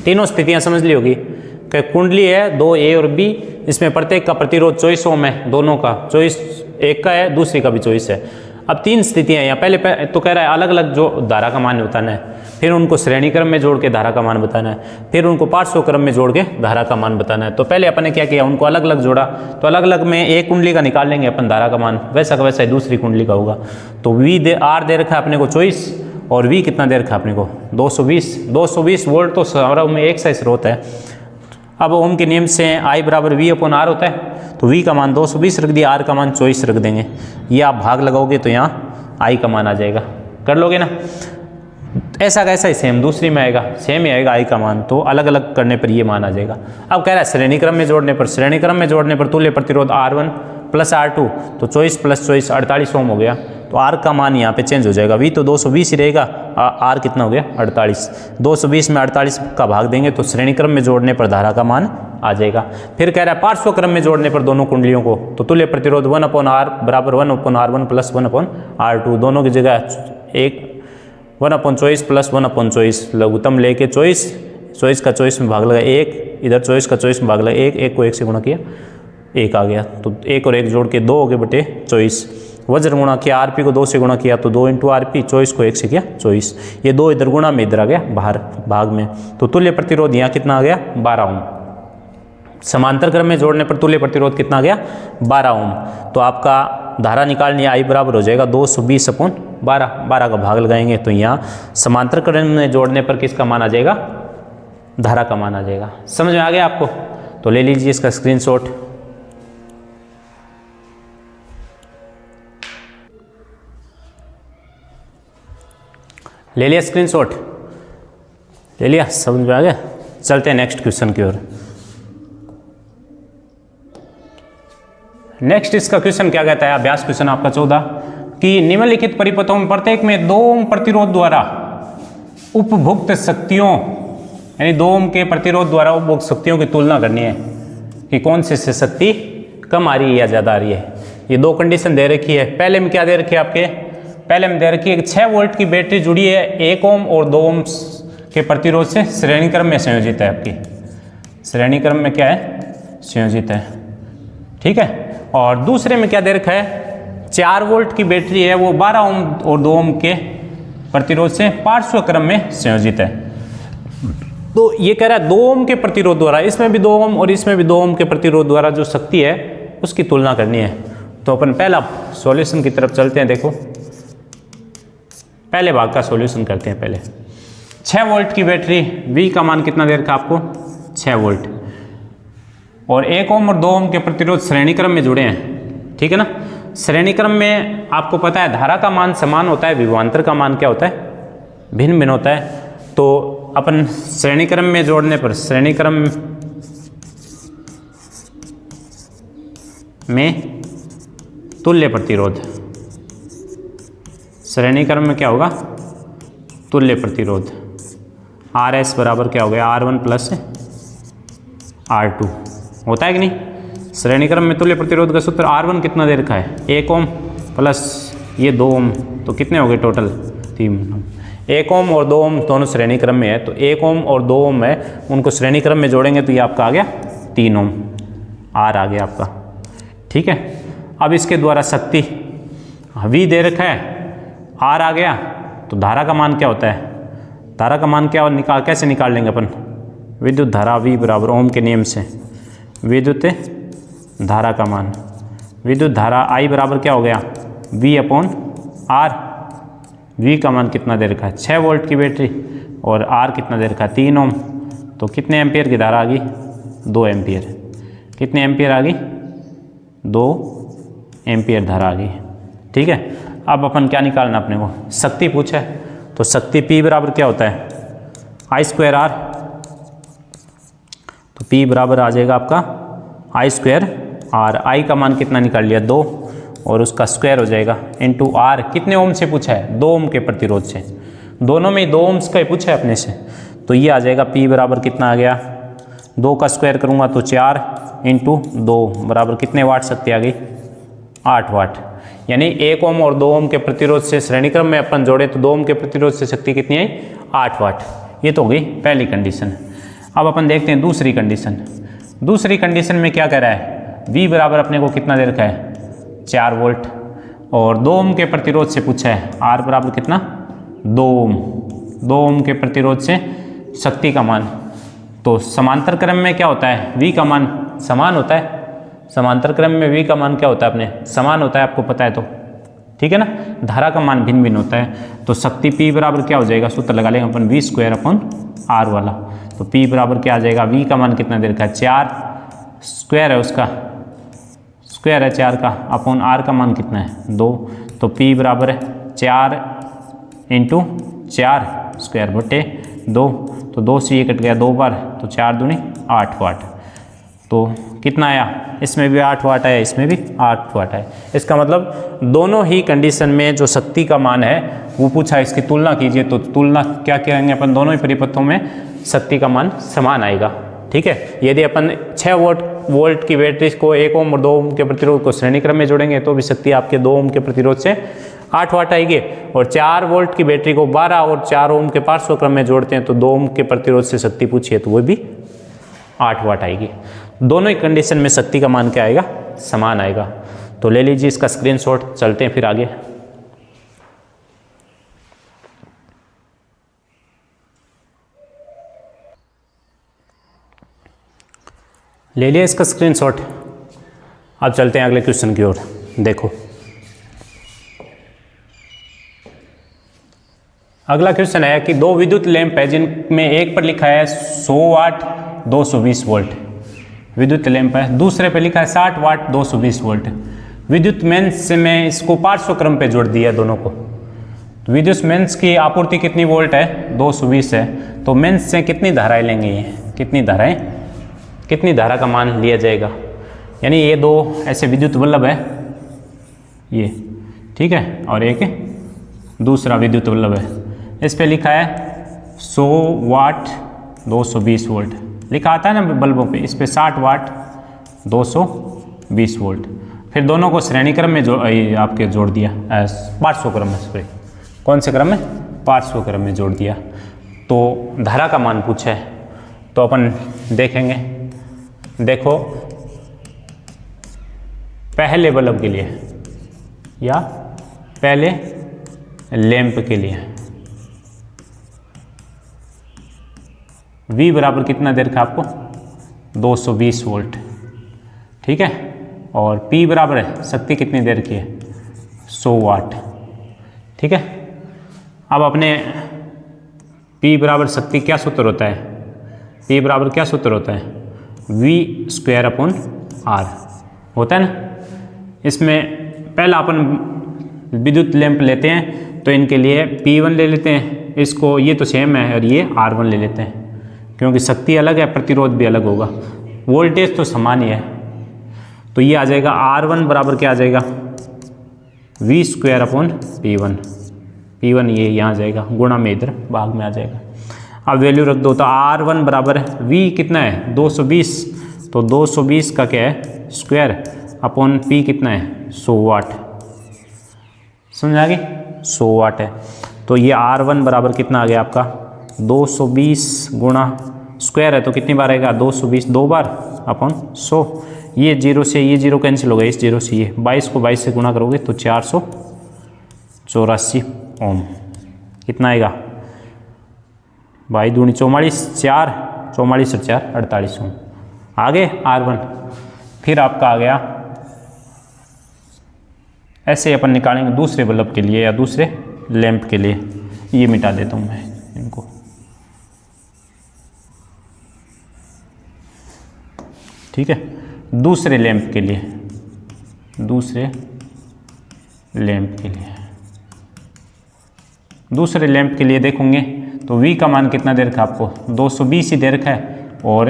तीनों स्थितियाँ समझ ली होगी कि कुंडली है 2A और B, इसमें प्रत्येक का प्रतिरोध 24 ओम है, दोनों का 24, एक का है दूसरी का भी 24 है। अब 3 स्थितियाँ यहाँ, पहले तो कह रहा है अलग अलग जो धारा का मान बताना है, फिर उनको श्रेणी क्रम में जोड़ के धारा का मान बताना है, फिर उनको पार्श्व क्रम में जोड़ के धारा का मान बताना है। तो पहले अपन ने क्या किया, उनको अलग अलग जोड़ा, तो अलग अलग में एक कुंडली का निकाल लेंगे अपन धारा का मान, वैसा का वैसा ही दूसरी कुंडली का होगा। तो R दे रखा है अपने को 24 और V कितना दे रखा है अपने को 220 वोल्ट। तो सारा में एक सा स्रोत है। अब ओम के नियम से I बराबर V अपॉन R होता है, तो V का मान 220 रख दिया, R का मान 24 रख देंगे। ये आप भाग लगाओगे तो यहाँ I का मान आ जाएगा। कर लोगे ना, ऐसा कैसा ही सेम दूसरी में आएगा, सेम ही आएगा I का मान, तो अलग अलग करने पर ये मान आ जाएगा। अब कह रहा है श्रेणी क्रम में जोड़ने पर, श्रेणी क्रम में जोड़ने पर तुल्य प्रतिरोध R1 प्लस R2, तो 24 प्लस 24 48 ओम हो गया। तो आर का मान यहाँ पे चेंज हो जाएगा। वी तो 220 ही रहेगा, आर कितना हो गया 48। 220 में 48 का भाग देंगे तो श्रेणी क्रम में जोड़ने पर धारा का मान आ जाएगा। फिर कह रहा है पार्श्व क्रम में जोड़ने पर दोनों कुंडलियों को तो तुल्य प्रतिरोध 1/R बराबर 1/R1 प्लस 1/R2, दोनों की जगह एक 1/24 प्लस 1/24 लघुत्तम लेके 24 का 24 में भाग लगा 1, इधर 24 का 24 में भाग लगा 1 को 1 से गुणा किया 1 आ गया, तो 1 और 1 जोड़ के 2 हो गए बटे 24। वज्र गुणा किया, आरपी को 2 से गुणा किया तो 2 × आरपी, 24 को 1 से किया 24, ये 2 इधर गुणा में इधर आ गया बाहर भाग में, तो तुल्य प्रतिरोध यहाँ कितना आ गया 12 ओम। समांतर क्रम में जोड़ने पर तुल्य प्रतिरोध कितना आ गया 12 ओम। तो आपका धारा निकालनी आई बराबर हो जाएगा 220/12, 12 का भाग लगाएंगे तो यहाँ समांतर क्रम में जोड़ने पर किसका मान आ जाएगा, धारा का मान आ जाएगा। समझ में आ गया आपको? तो ले लीजिए इसका स्क्रीनशॉट। ले लिया स्क्रीनशॉट, ले लिया, समझ में आ गया? चलते हैं नेक्स्ट क्वेश्चन की ओर। नेक्स्ट इसका क्वेश्चन क्या कहता है, अभ्यास क्वेश्चन आपका 14 कि निम्नलिखित परिपथों में प्रत्येक में 2 ओम प्रतिरोध द्वारा उपभुक्त शक्तियों, यानी 2 ओम के प्रतिरोध द्वारा उपभुक्त शक्तियों की तुलना करनी है कि कौन से शक्ति कम आ रही है या ज़्यादा आ रही है। ये 2 कंडीशन दे रखी है। पहले में क्या दे रखी है आपके, पहले में दे रखी है कि 6 वोल्ट की बैटरी जुड़ी है 1 ओम और 2 ओम के प्रतिरोध से श्रेणी क्रम में संयोजित है, आपकी श्रेणी क्रम में क्या है संयोजित है, ठीक है। और दूसरे में क्या दे रखा है, 4 वोल्ट की बैटरी है वो 12 ओम और 2 ओम के प्रतिरोध से पार्श्व क्रम में संयोजित है। तो ये कह रहा है 2 ओम के प्रतिरोध द्वारा, इसमें भी 2 ओम और इसमें भी 2 ओम के प्रतिरोध द्वारा जो शक्ति है उसकी तुलना करनी है। तो अपन पहला सॉल्यूशन की तरफ चलते हैं। देखो पहले भाग का सॉल्यूशन करते हैं। पहले 6 वोल्ट की बैटरी, V का मान कितना दे रखा आपको 6 वोल्ट, और 1 ओम और 2 ओम के प्रतिरोध श्रेणी क्रम में जुड़े हैं, ठीक है ना। श्रेणी क्रम में आपको पता है धारा का मान समान होता है, विभवांतर का मान क्या होता है भिन्न भिन्न होता है। तो अपन श्रेणी क्रम में जोड़ने पर श्रेणी क्रम में तुल्य प्रतिरोध, श्रेणी क्रम में क्या होगा तुल्य प्रतिरोध RS बराबर क्या हो गया R1 प्लस R2 होता है कि नहीं। श्रेणी क्रम में तुल्य प्रतिरोध का सूत्र R1 कितना दे रखा है 1 ओम प्लस ये 2 ओम, तो कितने हो गए टोटल 3। 1 ओम और 2 ओम दोनों श्रेणी क्रम में है, तो 1 ओम और 2 ओम है उनको श्रेणी क्रम में जोड़ेंगे तो ये आपका आ गया 3 ओम, R आ गया आपका, ठीक है। अब इसके द्वारा शक्ति V दे रखा है, R आ गया, तो धारा का मान क्या होता है, धारा का मान क्या कैसे निकाल लेंगे अपन, विद्युत धारा V बराबर ओम के नियम से विद्युत धारा का मान, विद्युत धारा I बराबर क्या हो गया V/R। V का मान कितना दे रखा है 6 वोल्ट की बैटरी, और R कितना दे रखा है 3 ओम, तो कितने एम्पियर की धारा आ गई 2 एम्पियर। कितने एम्पियर आ गई 2 एम्पियर धारा आ गई, ठीक है। अब अपन क्या निकालना अपने को, शक्ति पूछा है, तो शक्ति P बराबर क्या होता है I²R, तो P बराबर आ जाएगा आपका I²R। I का मान कितना निकाल लिया 2, और उसका स्क्वायर हो जाएगा इंटू R। कितने ओम से पूछा है 2 ओम के प्रतिरोध से, दोनों में 2 ओम्स का ही पूछा है अपने से, तो ये आ जाएगा P बराबर कितना आ गया 2 का स्क्वायर करूँगा तो 4 इंटू 2 बराबर कितने वाट शक्ति आ गई 8 वाट। यानी 1 ओम और 2 ओम के प्रतिरोध से श्रेणी क्रम में अपन जोड़े तो 2 ओम के प्रतिरोध से शक्ति कितनी आई 8 वाट। ये तो हो गई पहली कंडीशन। अब अपन देखते हैं दूसरी कंडीशन। दूसरी कंडीशन में क्या कह रहा है, V बराबर अपने को कितना दे रखा है 4 वोल्ट, और 2 ओम के प्रतिरोध से पूछा है R बराबर कितना 2 ओम। 2 ओम के प्रतिरोध से शक्ति का मान, तो समांतर क्रम में क्या होता है V का मान समान होता है, समांतर क्रम में V का मान क्या होता है अपने समान होता है, आपको पता है तो, ठीक है ना। धारा का मान भिन्न भिन्न होता है, तो शक्ति P बराबर क्या हो जाएगा, सूत्र लगा लेंगे अपन V²/R वाला, तो P बराबर क्या आ जाएगा, V का मान कितना दे रखा है 4, स्क्वायर है उसका, स्क्वायर है 4 का, अपॉन R का मान कितना है 2, तो P बराबर है 4 इंटू 4 स्क्वायर बटे 2, तो 2 से ये कट गया 2 बार, तो 4 दूनी 8 वाट। तो कितना आया, इसमें भी 8 वाट आया, इसमें भी 8 वाट आया। इसका मतलब दोनों ही कंडीशन में जो शक्ति का मान है वो पूछा, इसकी तुलना कीजिए। तो तुलना क्या करेंगे अपन, दोनों ही परिपथों में शक्ति का मान समान आएगा। ठीक है, यदि अपन 6 वोल्ट की बैटरी को 1 ओम और 2 ओम के प्रतिरोध को श्रेणी क्रम में जोड़ेंगे तो भी शक्ति आपके 2 ओम के प्रतिरोध से 8 वाट आएगी। और 4 वोल्ट की बैटरी को 12 और 4 ओम के पार्श्व क्रम में जोड़ते हैं तो 2 ओम के प्रतिरोध से शक्ति पूछिए तो वो भी 8 वाट आएगी। दोनों ही कंडीशन में शक्ति का मान क्या आएगा, समान आएगा। तो ले लीजिए इसका स्क्रीनशॉट, चलते हैं फिर आगे। ले लिया इसका स्क्रीनशॉट। अब चलते हैं अगले क्वेश्चन की ओर। देखो अगला क्वेश्चन है कि 2 विद्युत लैंप है जिनमें एक पर लिखा है 100 वाट 220 वोल्ट विद्युत लैंप है, दूसरे पे लिखा है 60 वाट 220 वोल्ट। विद्युत मेंस में इसको पार्श्व क्रम पे जोड़ दिया दोनों को। तो विद्युत मेंस की आपूर्ति कितनी वोल्ट है, 220 है। तो मेंस से कितनी धाराएं लेंगे, ये कितनी धारा का मान लिया जाएगा। यानी ये 2 ऐसे विद्युत बल्ब है ये, ठीक है, और एक दूसरा विद्युत बल्ब है। इस पे लिखा है 100 वाट 220 वोल्ट लिखा आता है ना बल्बों पे, इस पे 60 वाट 220 वोल्ट। फिर दोनों को श्रेणी क्रम में आपके जोड़ दिया, पार्श्व क्रम में, सॉरी कौन से क्रम में, पार्श्व क्रम में जोड़ दिया। तो धारा का मान पूछा है तो अपन देखेंगे। देखो पहले बल्ब के लिए या पहले लैंप के लिए V बराबर कितना दे रखा आपको, 220 वोल्ट, ठीक है। और P बराबर है, शक्ति कितनी दे रखी है, 100 वाट, ठीक है। अब अपने P बराबर शक्ति क्या सूत्र होता है, P बराबर क्या सूत्र होता है, V²/R होता है ना। इसमें पहला अपन विद्युत लैंप लेते हैं तो इनके लिए P1 ले लेते हैं, इसको ये तो सेम है, और ये R1 ले लेते हैं क्योंकि शक्ति अलग है, प्रतिरोध भी अलग होगा, वोल्टेज तो समान ही है। तो ये आ जाएगा R1 बराबर क्या आ जाएगा, V²/P1। P1 ये यहाँ जाएगा, गुणा में इधर भाग में आ जाएगा। अब वैल्यू रख दो तो R1 बराबर है, V कितना है 220, तो 220 का क्या है स्क्वायर अपॉन P कितना है 100 वाट, समझ आ गई, 100 वाट है। तो ये R1 बराबर कितना आ गया आपका 220 गुणा स्क्वायर है तो कितनी बार आएगा 220 2 बार अपॉन 100। ये 0 से ये 0 कैंसिल हो गया, इस 0 से ये 22 को 22 से गुणा करोगे तो 484 ओम। कितना आएगा 22 दूनी 44, 4 44 और 4 48 ओम। आगे R1 फिर आपका आ गया, ऐसे अपन निकालेंगे दूसरे बल्ब के लिए या दूसरे लैंप के लिए। ये मिटा देता हूँ मैं इनको, ठीक है। दूसरे लैंप के लिए, दूसरे लैंप के लिए देखोगे तो V का मान कितना दे रखा है आपको 220 ही दे रखा है, और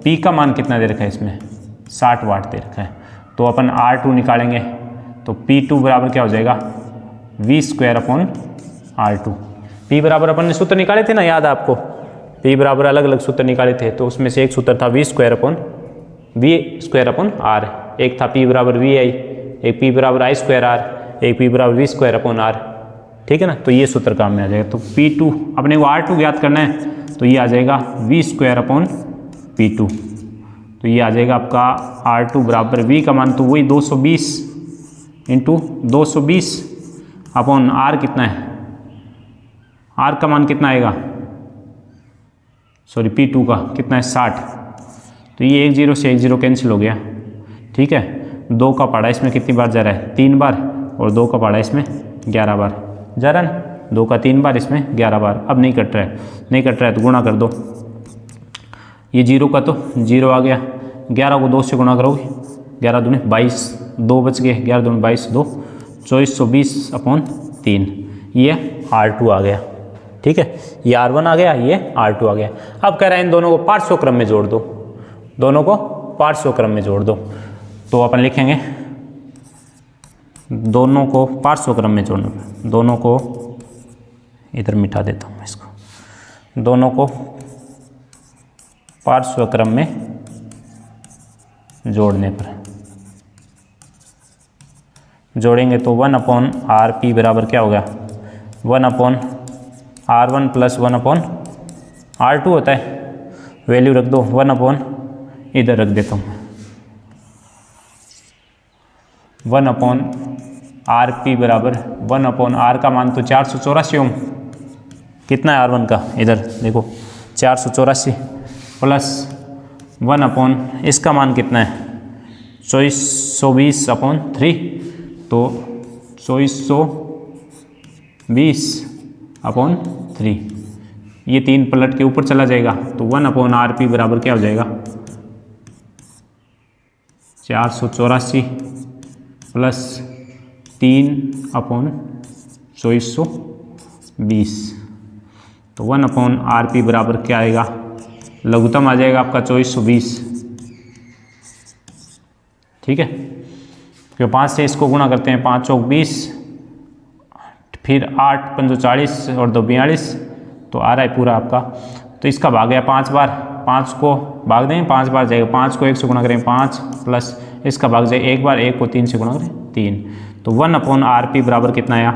P का मान कितना दे रखा है इसमें 60 वाट दे रखा है। तो अपन R2 निकालेंगे तो P2 बराबर क्या हो जाएगा V²/R2। P बराबर अपन ने सूत्र निकाले थे ना, याद है आपको, P बराबर अलग अलग सूत्र निकाले थे, तो उसमें से एक सूत्र था V²/R, एक था P बराबर VI, एक P बराबर I²R, एक P बराबर V²/R, ठीक है ना। तो ये सूत्र काम में आ जाएगा। तो P2 अपने को R2 ज्ञात करना है तो ये आ जाएगा V²/P2। तो ये आ जाएगा आपका R2 बराबर V का मान तो वही 220 इंटू 220 अपॉन R कितना है, R का मान कितना आएगा, सॉरी P2 का कितना है 60। तो ये 1 0 से 1 0 कैंसिल हो गया, ठीक है। 2 का पहाड़ा इसमें कितनी बार जा रहा है 3 बार, और 2 का पहाड़ा इसमें 11 बार जा रहा है ना, 2 का 3 बार इसमें 11 बार। अब नहीं कट रहा है तो गुणा कर दो, ये 0 का तो 0 आ गया, 11 को 2 से गुणा करोगे 11 दूनी 22, 2 बच गए, 11 दूनी 22, 2 2420 अपॉन 3, ये R2 आ गया, ठीक है। ये R1 आ गया, ये R2 आ गया। अब कह रहे हैं इन दोनों को पार्श्व क्रम में जोड़ दो, दोनों को पार्श्व क्रम में जोड़ दो। तो अपन लिखेंगे दोनों को पार्श्व क्रम में जोड़ना, दोनों को इधर मिटा देता हूँ इसको, दोनों को पार्श्व क्रम में जोड़ने पर जोड़ेंगे तो 1/RP बराबर क्या हो गया, 1/R1 प्लस 1/R2 होता है। वैल्यू रख दो 1/ इधर रख देता हूँ 1/RP बराबर 1/R का मान तो 484 ओम, कितना है R1 का, इधर देखो 484 प्लस 1/ इसका मान कितना है 2420/3, तो 2420/3, ये 3 पलट के ऊपर चला जाएगा तो 1/RP बराबर क्या हो जाएगा 484 प्लस 3/2420, तो 1/RP बराबर क्या आएगा, लघुत्तम आ जाएगा आपका 2420। ठीक है, क्योंकि 5 से इसको गुणा करते हैं, 5 चौक 20, फिर 8 पंजो 40 और 2 42, तो आ रहा है पूरा आपका। तो इसका भाग गया 5 बार, 5 को भाग दें 5 बार जाएगा, 5 को 1 से गुणा करें 5, प्लस इसका भाग जाए 1 बार, 1 को 3 से गुणा करें 3, तो 1/RP बराबर कितना आया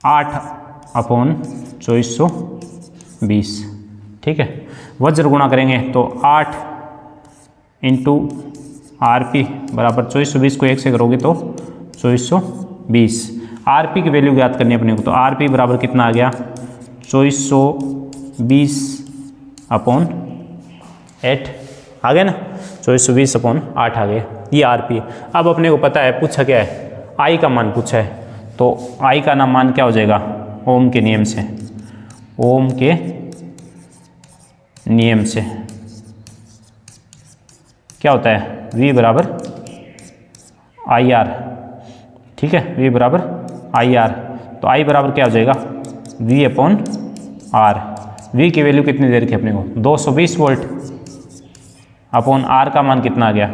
8/2420। ठीक है, वज्र गुणा करेंगे तो 8 इंटू RP बराबर 2420 को 1 से करोगे तो 2420। RP की वैल्यू ज्ञात करनी है अपने को, तो RP बराबर कितना आ गया 2420/8 आ गया ना, 2420/8 आ गया, ये RP। अब अपने को पता है पूछा क्या है, I का मान पूछा है, तो I का नाम मान क्या हो जाएगा, ओम के नियम से, ओम के नियम से क्या होता है V बराबर IR। ठीक है, V बराबर IR, तो I बराबर क्या हो जाएगा V/R। V की वैल्यू कितनी दे रखी है अपने को 220 वोल्ट, अपॉन R का मान कितना आ गया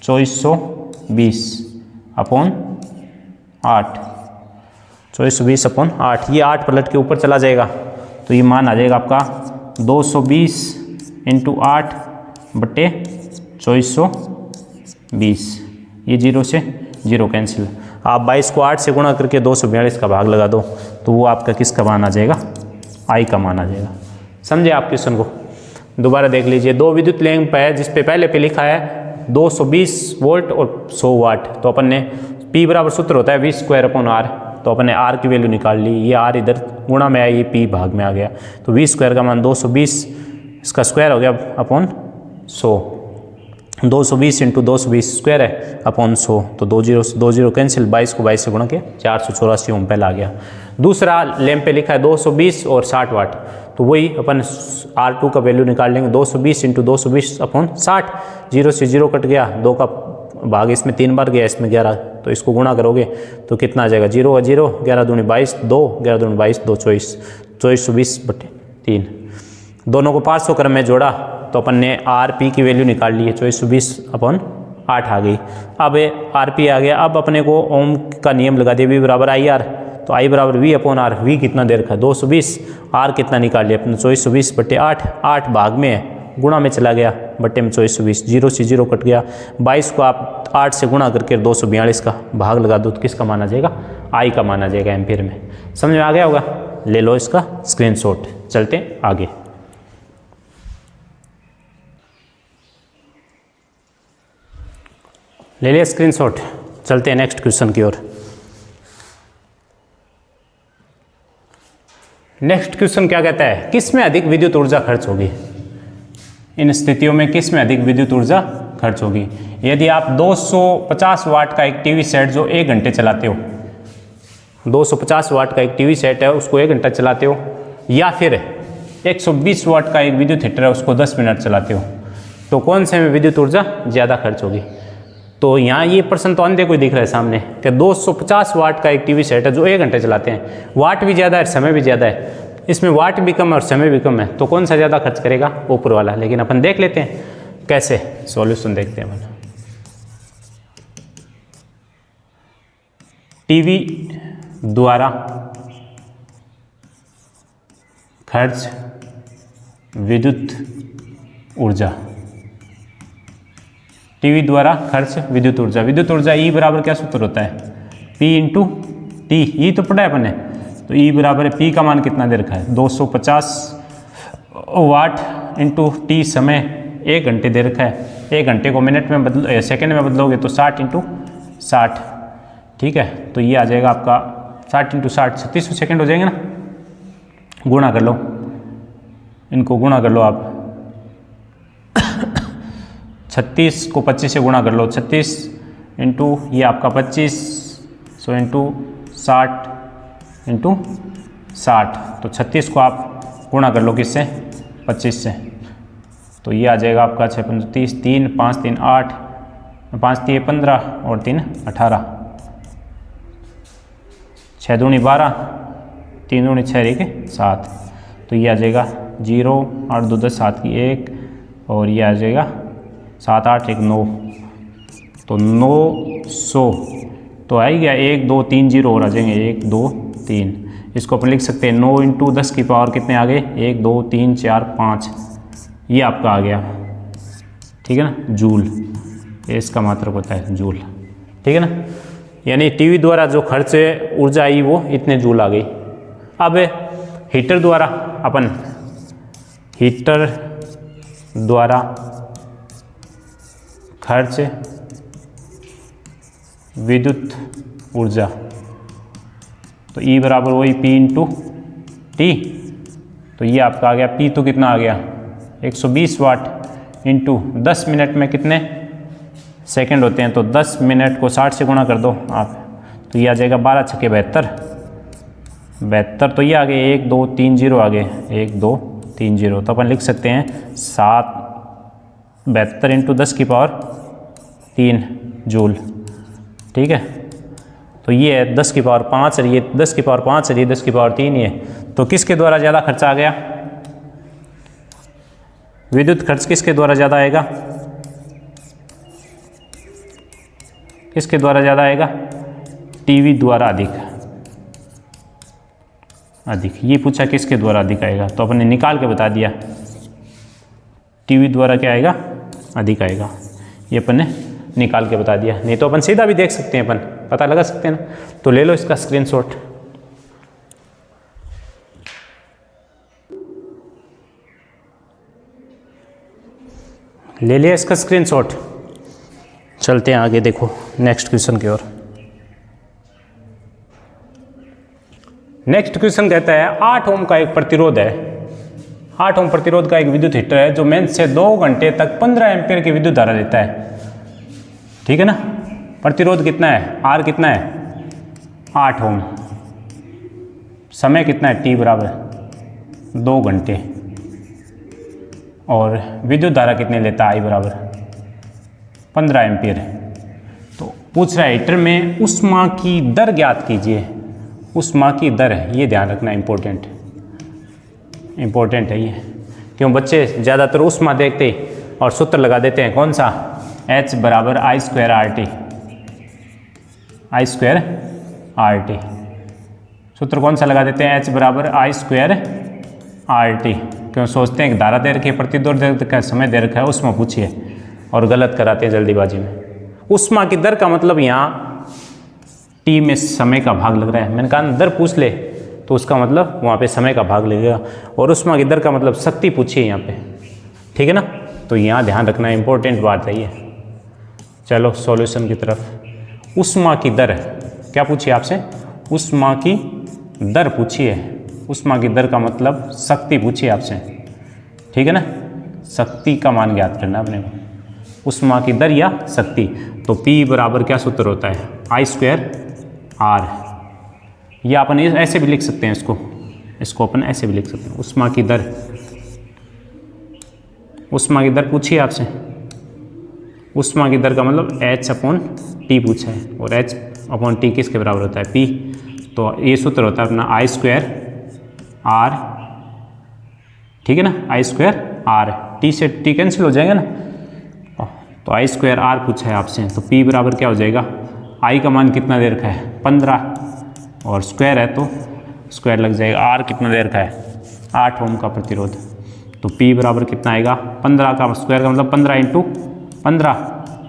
2420/8, 2420/8, ये 8 पलट के ऊपर चला जाएगा तो ये मान आ जाएगा आपका 220 × 8/2420, ये 0 से 0 कैंसिल। आप 22 को 8 से गुणा करके 242 का भाग लगा दो तो वो आपका किसका मान आ जाएगा, I का मान आ जाएगा। समझे आप क्वेश्चन को, दोबारा देख लीजिए। 2 विद्युत लैंप है जिस पे पहले पे लिखा है 220 वोल्ट और 100 वाट, तो अपन ने P बराबर सूत्र होता है V²/R, तो अपन ने R की वैल्यू निकाल ली, ये R इधर गुणा में आया, ये P भाग में आ गया, तो V² का मान 220, इसका स्क्वायर हो गया अपॉन 100, 220 × 220 स्क्वायर है अपॉन 100, तो 2 0 कैंसिल, 22 को 22 से गुणा किया 484 ओम पहला आ गया। दूसरा लैंप पे लिखा है 220 और 60 वाट, तो वही अपन R2 का वैल्यू निकाल लेंगे, 220 × 220/60, 0 से 0 कट गया, 2 का भाग इसमें 3 बार गया, इसमें 11, तो इसको गुणा करोगे तो कितना आ जाएगा 0 और 0, 11 दूनी 22, 2 11 दूनी 22, 2 24, 2420/3। दोनों को पार्श्व क्रम में जोड़ा तो अपन ने RP की वैल्यू निकाल ली है 2420/8 आ गई। अब RP आ गया, अब अपने को ओम का नियम लगा दिया V बराबर IR, तो I बराबर V/R, V कितना दे रखा है 220, R कितना निकाल लिया अपने 2420/8, 8 भाग में है, गुणा में चला गया, बट्टे में 2420, 0 से 0 कट गया, 22 को आप 8 से गुणा करके 242 का भाग लगा दो तो किसका मान आ जाएगा, I का मान आ जाएगा एम्पीयर में। समझ में आ गया होगा, ले लो इसका स्क्रीनशॉट, चलते हैं आगे। ले लिया स्क्रीनशॉट, चलते हैं नेक्स्ट क्वेश्चन की ओर। नेक्स्ट क्वेश्चन क्या कहता है, किस में अधिक विद्युत ऊर्जा खर्च होगी, इन स्थितियों में किस में अधिक विद्युत ऊर्जा खर्च होगी। यदि आप 250 वाट का एक टीवी सेट जो 1 घंटे चलाते हो, 250 वाट का एक टीवी सेट है उसको 1 घंटा चलाते हो, या फिर 120 वाट का एक विद्युत हीटर है उसको 10 मिनट चलाते हो, तो कौन से में विद्युत ऊर्जा ज़्यादा खर्च होगी। तो यहाँ ये प्रश्न तो अंधे को दिख रहा है सामने कि 250 वाट का एक टीवी सेट है जो 1 घंटे चलाते हैं, वाट भी ज़्यादा है समय भी ज़्यादा है, इसमें वाट भी कम है और समय भी कम है, तो कौन सा ज़्यादा खर्च करेगा, ऊपर वाला। लेकिन अपन देख लेते हैं, कैसे सॉल्यूशन देखते हैं अपन। टीवी द्वारा खर्च विद्युत ऊर्जा, टीवी द्वारा खर्च विद्युत ऊर्जा, विद्युत ऊर्जा ई बराबर क्या सूत्र होता है, पी इंटू टी, ई तो पढ़ा है अपन ने, तो ई बराबर है पी का मान कितना दे रखा है 250 वाट इंटू टी, समय 1 घंटे दे रखा है, 1 घंटे को मिनट में बदलो सेकंड में बदलोगे तो 60 इंटू 60, ठीक है, तो ये आ जाएगा आपका 60 इंटू 60 3600 सेकेंड हो जाएंगे ना, गुणा कर लो, इनको गुणा कर लो आप 36 को 25 से गुणा कर लो, 36 इंटू ये आपका 2500 इंटू 60 इंटू 60, तो 36 को आप गुणा कर लो किससे 25 से, तो ये आ जाएगा आपका 6 5 30, 3 5 3 8, 5 3 15 और 3 18, 6 दूनी 12, 3 दूनी 6 7, तो ये आ जाएगा 0 8 2 10 7 की 1 और ये आ जाएगा 7 8 1 9, तो 900 तो आ ही गया, 1 2 3 0 और आ जाएंगे 1 2 3, इसको अपन लिख सकते हैं 9 इंटू 10 की पावर कितने आ गए 1 2 3 4 5, ये आपका आ गया, ठीक है ना, जूल, इसका मात्रक होता है जूल, ठीक है ना, यानी टीवी द्वारा जो खर्च ऊर्जा आई वो इतने जूल आ गई। अब हीटर द्वारा अपन हीटर द्वारा खर्च विद्युत ऊर्जा, तो ई बराबर वही पी इंटू टी, तो ये आपका आ गया पी, तो कितना आ गया 120 वाट इंटू 10 मिनट में कितने सेकंड होते हैं, तो 10 मिनट को 60 से गुणा कर दो आप, तो ये आ जाएगा 12 छक्के 72, तो ये आ गए 1 2 3 0 आ गए 1 2 3 0, तो अपन लिख सकते हैं 72 इंटू 10 की पावर 3 जूल, ठीक है, तो ये है 10 की पावर 5 और ये 10 की पावर 5 और ये 10 की पावर 3 ही है, तो किसके द्वारा ज़्यादा खर्चा आ गया, विद्युत खर्च किसके द्वारा ज़्यादा आएगा, किसके द्वारा ज़्यादा आएगा, टीवी द्वारा अधिक, ये पूछा किसके द्वारा अधिक आएगा, तो अपन ने निकाल के बता दिया टीवी द्वारा क्या आएगा, अधिक आएगा, ये अपन ने निकाल के बता दिया, नहीं तो अपन सीधा भी देख सकते हैं, अपन पता लगा सकते हैं ना, तो ले लो इसका स्क्रीनशॉट, ले लिया इसका स्क्रीनशॉट, चलते हैं आगे, देखो नेक्स्ट क्वेश्चन की ओर। नेक्स्ट क्वेश्चन कहता है 8 ओम का एक प्रतिरोध है, 8 ओम प्रतिरोध का एक विद्युत हीटर है जो मेन से 2 घंटे तक 15 एम्पीयर की विद्युत धारा देता है, ठीक है ना, प्रतिरोध कितना है, आर कितना है 8 ओम, समय कितना है टी बराबर 2 घंटे, और विद्युत धारा कितने लेता है आई बराबर 15 एम्पीयर, तो पूछ रहा है हीटर में ऊष्मा की दर ज्ञात कीजिए, ऊष्मा की दर है, ये ध्यान रखना इंपॉर्टेंट है ये, क्यों बच्चे ज़्यादातर ऊष्मा देखते और सूत्र लगा देते हैं, कौन सा H बराबर I स्क्वायर RT, सूत्र कौन सा लगा देते हैं, H बराबर I स्क्वायर RT, क्यों सोचते हैं कि धारा दे रखी है, प्रतिरोध दे रखा है, समय दे रखा है, ऊष्मा पूछिए, और गलत कराते हैं जल्दीबाजी में। ऊष्मा की दर का मतलब यहाँ टी में समय का भाग लग रहा है, मैंने कहा दर पूछ ले तो उसका मतलब वहाँ पे समय का भाग लगेगा, और ऊष्मा की दर का मतलब शक्ति पूछिए यहाँ पे, ठीक है ना, तो यहाँ ध्यान रखना इंपॉर्टेंट बात है ये। चलो सॉल्यूशन की तरफ। ऊष्मा की दर क्या पूछिए आपसे, ऊष्मा की दर पूछिए, ऊष्मा की दर का मतलब शक्ति पूछिए आपसे, ठीक है ना, शक्ति का मान ज्ञात करना अपने को, ऊष्मा की दर या शक्ति, तो P बराबर क्या सूत्र होता है I स्क्वायर R, या अपन ऐसे भी लिख सकते हैं इसको अपन ऐसे भी लिख सकते हैं, ऊष्मा की दर पूछिए आपसे, ऊष्मा की दर का मतलब H/T पूछा है, और H/T किसके बराबर होता है P, तो ये सूत्र होता है अपना I स्क्वायर R, ठीक है ना, I स्क्वायर R, T से T कैंसिल हो जाएगा ना, तो आई स्क्वायर आर पूछा है आपसे, तो पी बराबर क्या हो जाएगा, आई का मान कितना दे रखा है 15 और स्क्वायर है तो स्क्वायर लग जाएगा, आर कितना दे रखा है 8 ओम का प्रतिरोध, तो पी बराबर कितना आएगा 15 का स्क्वायर का मतलब 15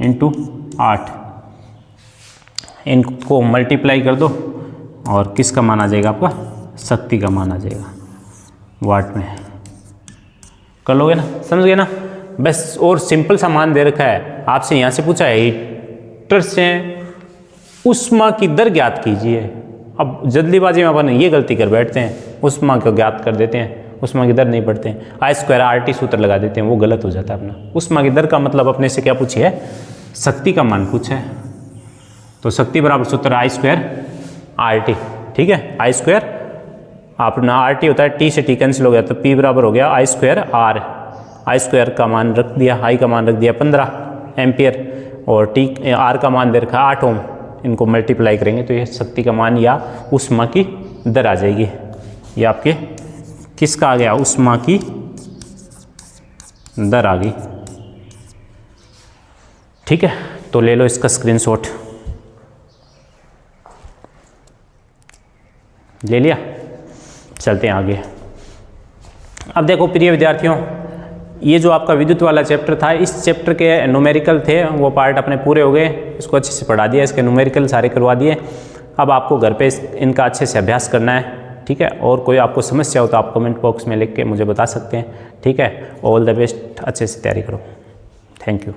इंटू 8, इनको मल्टीप्लाई कर दो और किसका मान आ जाएगा आपका, शक्ति का मान आ जाएगा वाट में। कर लोगे ना, समझ गए ना। बस और सिंपल सा मान दे रखा है आपसे, यहाँ से पूछा है हीटर से ऊष्मा की दर ज्ञात कीजिए। अब जल्दीबाजी में अपन ये गलती कर बैठते हैं, ऊष्मा को ज्ञात कर देते हैं, ऊष्मा की दर नहीं पढ़ते हैं, आई स्क्वायर आर टी सूत्र लगा देते हैं, वो गलत हो जाता है अपना। ऊष्मा की दर का मतलब अपने से क्या पूछी है, शक्ति का मान पूछा है, तो शक्ति बराबर सूत्र आई स्क्वायर आर टी, ठीक है। आई स्क्वायर अपना आर टी होता है, टी से टी कैंसिल हो गया, तो पी बराबर हो गया आई स्क्वायर आर, आई स्क्वायर का मान रख दिया, आई का मान रख दिया 15 एम्पियर और टी आर का मान दे रखा 8 ओम, इनको मल्टीप्लाई करेंगे तो ये शक्ति का मान या ऊष्मा की दर आ जाएगी। ये आपके किसका आ गया, ऊष्मा की दर आ गई, ठीक है। तो ले लो इसका स्क्रीनशॉट, ले लिया। चलते हैं आगे। अब देखो प्रिय विद्यार्थियों, ये जो आपका विद्युत वाला चैप्टर था, इस चैप्टर के न्यूमेरिकल थे वो पार्ट अपने पूरे हो गए, इसको अच्छे से पढ़ा दिया, इसके न्यूमेरिकल सारे करवा दिए। अब आपको घर पे इनका अच्छे से अभ्यास करना है, ठीक है। और कोई आपको समस्या हो तो आप कमेंट बॉक्स में लिख के मुझे बता सकते हैं, ठीक है। ऑल द बेस्ट, अच्छे से तैयारी करो। Thank you.